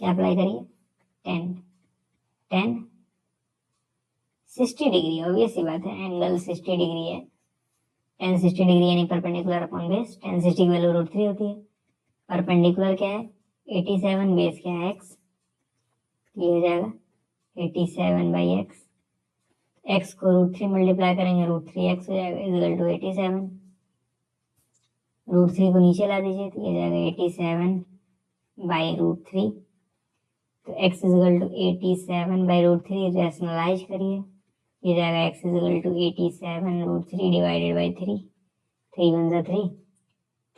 क्या अप्लाई करिए? 10 10 60 डिग्री, ऑब्वियस सी बात है, एंगल 60 डिग्री है। 10 60 डिग्री यानी परपेंडिकुलर अपॉन बेस। 10 60 की वैल्यू √3 होती है। परपेंडिकुलर क्या है? 87, बेस क्या है? x। ये हो जाएगा 87/x। x को √3 मल्टीप्लाई करेंगे, √3x हो जाएगा इक्वल टू 87। √3 को नीचे ला दीजिए तो ये जाएगा 87/√3। तो x इक्वल टू 87/√3 रैशनलाइज करिए, ये जाएगा x equal to 87√3 divided by 3। 3 1 3,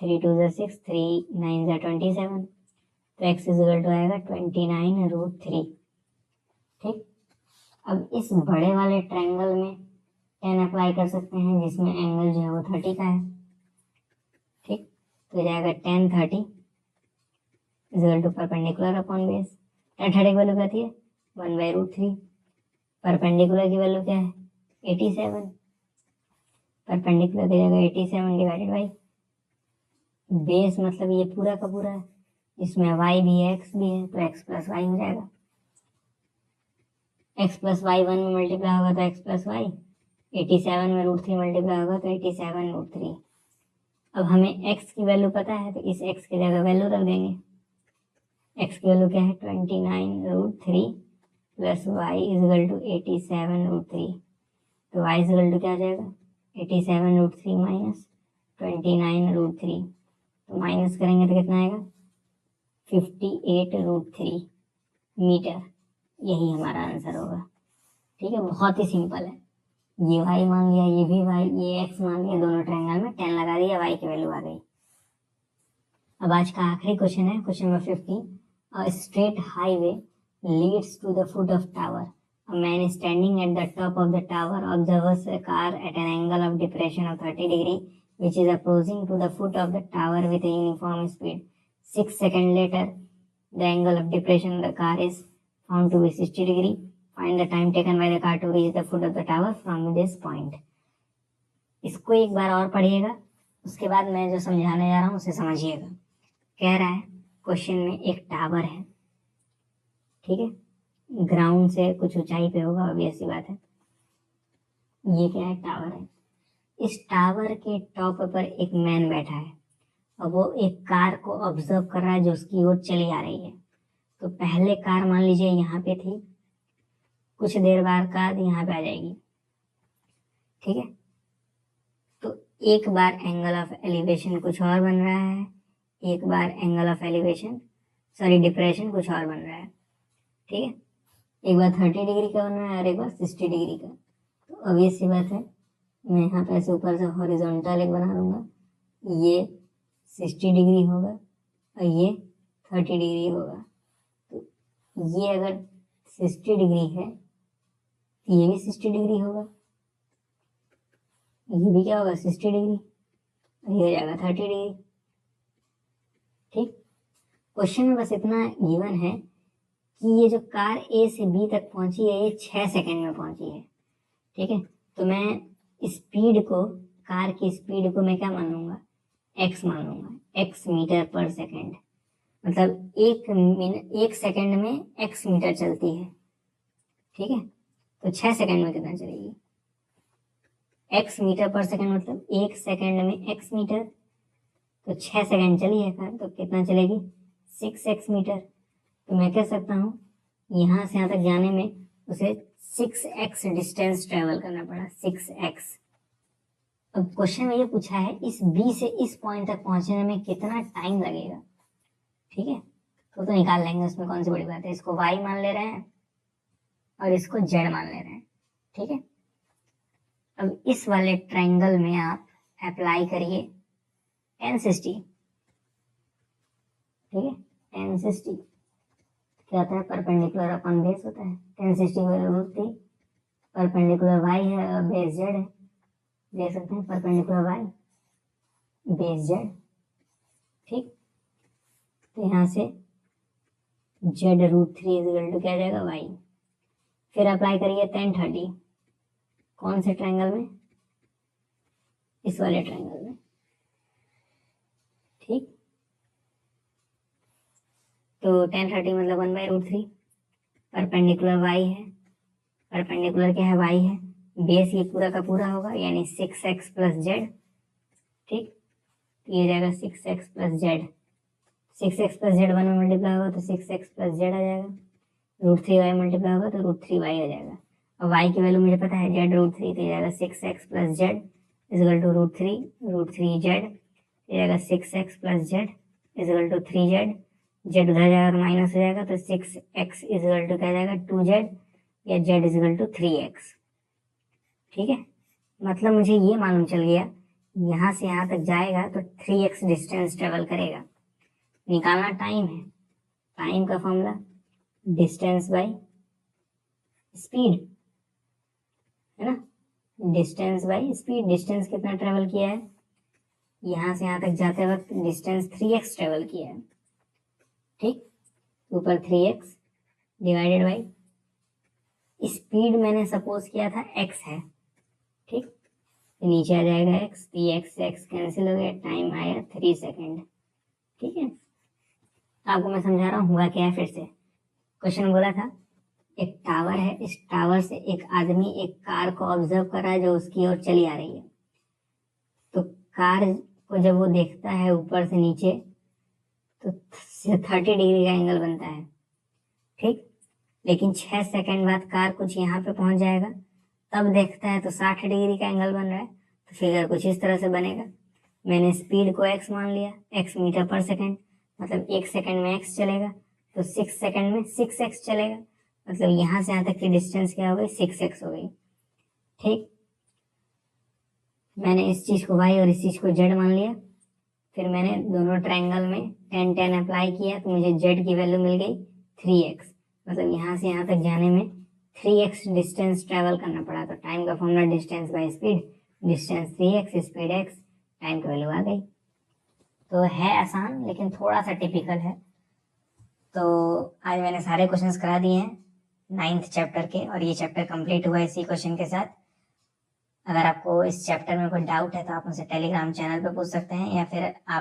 3 2 6, 3 9 27। तो x इक्वल टू आएगा 29√3। ठीक, अब इस बड़े वाले ट्रायंगल में 10 अप्लाई कर सकते हैं जिसमें एंगल जो है वो 30 का है। ठीक, तो जाएगा 10 30 equal to perpendicular upon base. 10 30 की वैल्यू क्या थी? 1/√3। परपेंडिकुलर की वैल्यू क्या है? 87। परपेंडिकुलर की जगह 87 डिवाइडेड बाई बेस, मतलब ये पूरा का पूरा है, इसमें y भी है x भी है, तो x प्लस वाई हो जाएगा। x प्लस वाई 1 में मल्टीप्लाई होगा तो x प्लस वाई, 87 में √3 मल्टीप्लाई होगा तो 87√3। अब हमें x की वैल्यू पता है तो इस x की जगह वैल्यू रख देंगे। x की वैल्यू क्या है? 29√3 प्लस y इक्वल टू 87√3। तो y इक्वल टू क्या आ जाएगा? 87√3 माइनस 29√3। तो माइनस करेंगे तो कितना आएगा? 58√3 मीटर। यही हमारा आंसर होगा। ठीक है, बहुत ही सिंपल है। ये y मान लिया, ये भी y, ये x मान लिया, दोनों ट्रायंगल में 10 लगा दिया, y की वैल्यू आ गई। अब आज का आखिरी क्वेश्चन है, question number 15। A straight highway leads to the foot of tower. A man standing at the top of the tower observes a car at an angle of depression of 30 degree, which is approaching to the foot of the tower with a uniform speed. 6 seconds later, the angle of depression of the car is found to be 60 degree. Find the time taken by the car to reach the foot of the tower from this point. इसको एक बार और पढ़िएगा, उसके बाद मैं जो समझाने जा रहा हूँ उसे समझिएगा। कह रहा है क्वेश्चन में एक टावर है, ठीक है, ग्राउंड से कुछ ऊंचाई पे होगा, ऑब्वियस सी बात है। ये क्या है? टावर है। इस टावर के टॉप पर एक मैन बैठा है और वो एक कार को ऑब्जर्व कर रहा है जो उसकी ओर चली आ रही है। तो पहले कार मान लीजिए यहाँ पे थी, कुछ देर बाद यहाँ पे आ जाएगी। ठीक है, तो एक बार एंगल ऑफ एलिवेशन कुछ और बन रहा है, एक बार एंगल ऑफ एलिवेशन डिप्रेशन कुछ और बन रहा है। ठीक है, एक बार 30 डिग्री का बन रहा है और एक बार 60 डिग्री का। तो ऑब्वियस सी बात है, मैं यहाँ पे ऐसे ऊपर से हॉरिजॉन्टल एक बना दूंगा, ये 60 डिग्री होगा और ये 30 डिग्री होगा। तो ये अगर 60 डिग्री है तो ये भी 60 डिग्री होगा, ये भी क्या होगा? 60 डिग्री, और ये हो जाएगा 30 डिग्री। ठीक, क्वेश्चन में बस इतना गिवन है कि ये जो कार ए से बी तक पहुंची है ये 6 सेकंड में पहुंची है। ठीक है, तो मैं स्पीड को, कार की स्पीड को मैं क्या मान लूंगा? x मान लूंगा, x मीटर पर सेकंड। मतलब एक सेकंड में x मीटर चलती है। ठीक है, तो 6 सेकंड में कितना चलेगी? x मीटर पर सेकंड, मतलब एक सेकंड में x मीटर, तो 6 सेकंड चली है कार, तो कितना चलेगी? 6x metre. तो मैं कह सकता हूँ यहाँ से यहाँ तक जाने में उसे 6x डिस्टेंस ट्रेवल करना पड़ा, 6x। अब क्वेश्चन में ये पूछा है इस B से इस पॉइंट तक पहुंचने में कितना टाइम लगेगा। ठीक है, तो निकाल लेंगे, उसमें कौन सी बड़ी बात है। इसको y मान ले रहे हैं और इसको z मान ले रहे हैं। ठीक है, अब इस वाले ट्रायंगल में आप अप्लाई करिए tan 60। ठीक है, tan 60 क्या होता है? परपेंडिकुलर अपॉन बेस होता है। tan 60 की वैल्यू √3, परपेंडिकुलर y है और बेस z है, देख सकते हैं परपेंडिकुलर वाई बेस जेड। ठीक, तो यहाँ से Z√3 इक्वल टू क्या आ जाएगा वाई। फिर अप्लाई करिए tan 30 कौन से ट्रायंगल में, इस वाले ट्रायंगल में। ठीक, तो tan 30 मतलब 1/√3, परपेंडिकुलर वाई है, परपेंडिकुलर क्या है वाई है, बेस ये पूरा का पूरा होगा यानी 6x प्लस जेड। ठीक, ये जाएगा 6x plus Z, 6x plus Z 1 में मल्टीप्लाई होगा तो 6x प्लस जेड आ जाएगा, √3y मल्टीप्लाई होगा तो √3y आ जाएगा। अब y की वैल्यू मुझे पता है Z√3, तो ये जाएगा 6x plus Z equal to √3 Z, ये जाएगा 6x plus Z equal to 3z, Z उधर जाएगा और माइनस हो जाएगा तो 6x इजल टू क्या जाएगा 2z या z इजल टू 3x। ठीक है, मतलब मुझे ये मालूम चल गया यहाँ से यहाँ तक जाएगा तो 3x डिस्टेंस ट्रेवल करेगा। निकालना टाइम है, टाइम का फॉर्मूला डिस्टेंस बाय स्पीड है ना, डिस्टेंस बाय स्पीड। डिस्टेंस कितना ट्रेवल किया है, यहाँ से यहाँ तक जाते वक्त डिस्टेंस 3x ट्रेवल किया है। ठीक, ऊपर 3x डिवाइडेड बाय स्पीड मैंने सपोज किया था x है। ठीक, तो नीचे आ जाएगा x, तो ये x कैंसिल हो गया, टाइम आया 3 सेकेंड। ठीक है, आपको मैं समझा रहा हूँ हुआ क्या है। फिर से क्वेश्चन बोला था एक टावर है, इस टावर से एक आदमी एक कार को ऑब्जर्व कर रहा है जो उसकी ओर चली आ रही है। तो कार को जब वो देखता है ऊपर से नीचे तो 30 डिग्री का एंगल बनता है। ठीक, लेकिन 6 सेकंड बाद कार कुछ यहाँ पे पहुंच जाएगा, तब देखता है तो 60 डिग्री का एंगल बन रहा है। तो फिगर कुछ इस तरह से बनेगा। मैंने स्पीड को x मान लिया, x मीटर पर सेकंड, मतलब 1 सेकंड में x चलेगा, तो 6 सेकंड में 6x चलेगा, मतलब यहाँ से यहाँ तक की डिस्टेंस क्या हो गई 6x हो गई। ठीक, मैंने इस चीज को y और इस चीज को z मान लिया। फिर मैंने दोनों ट्रायंगल में tan अप्लाई किया तो मुझे z की वैल्यू मिल गई 3x, मतलब यहाँ से यहाँ तक जाने में 3x डिस्टेंस ट्रेवल करना पड़ा। तो टाइम का formula distance by speed, distance 3x speed x, time की वैल्यू आ गई। तो है आसान लेकिन थोड़ा सा टिपिकल है। तो आज मैंने सारे क्वेश्चंस करा दिए हैं 9th चैप्टर के, और ये चैप्टर कंप्लीट हुआ इसी क्वेश्चन के साथ। अगर आपको इस चैप्टर में कोई डाउट है तो आप मुझसे टेलीग्राम चैनल पे पूछ सकते हैं, या फिर आप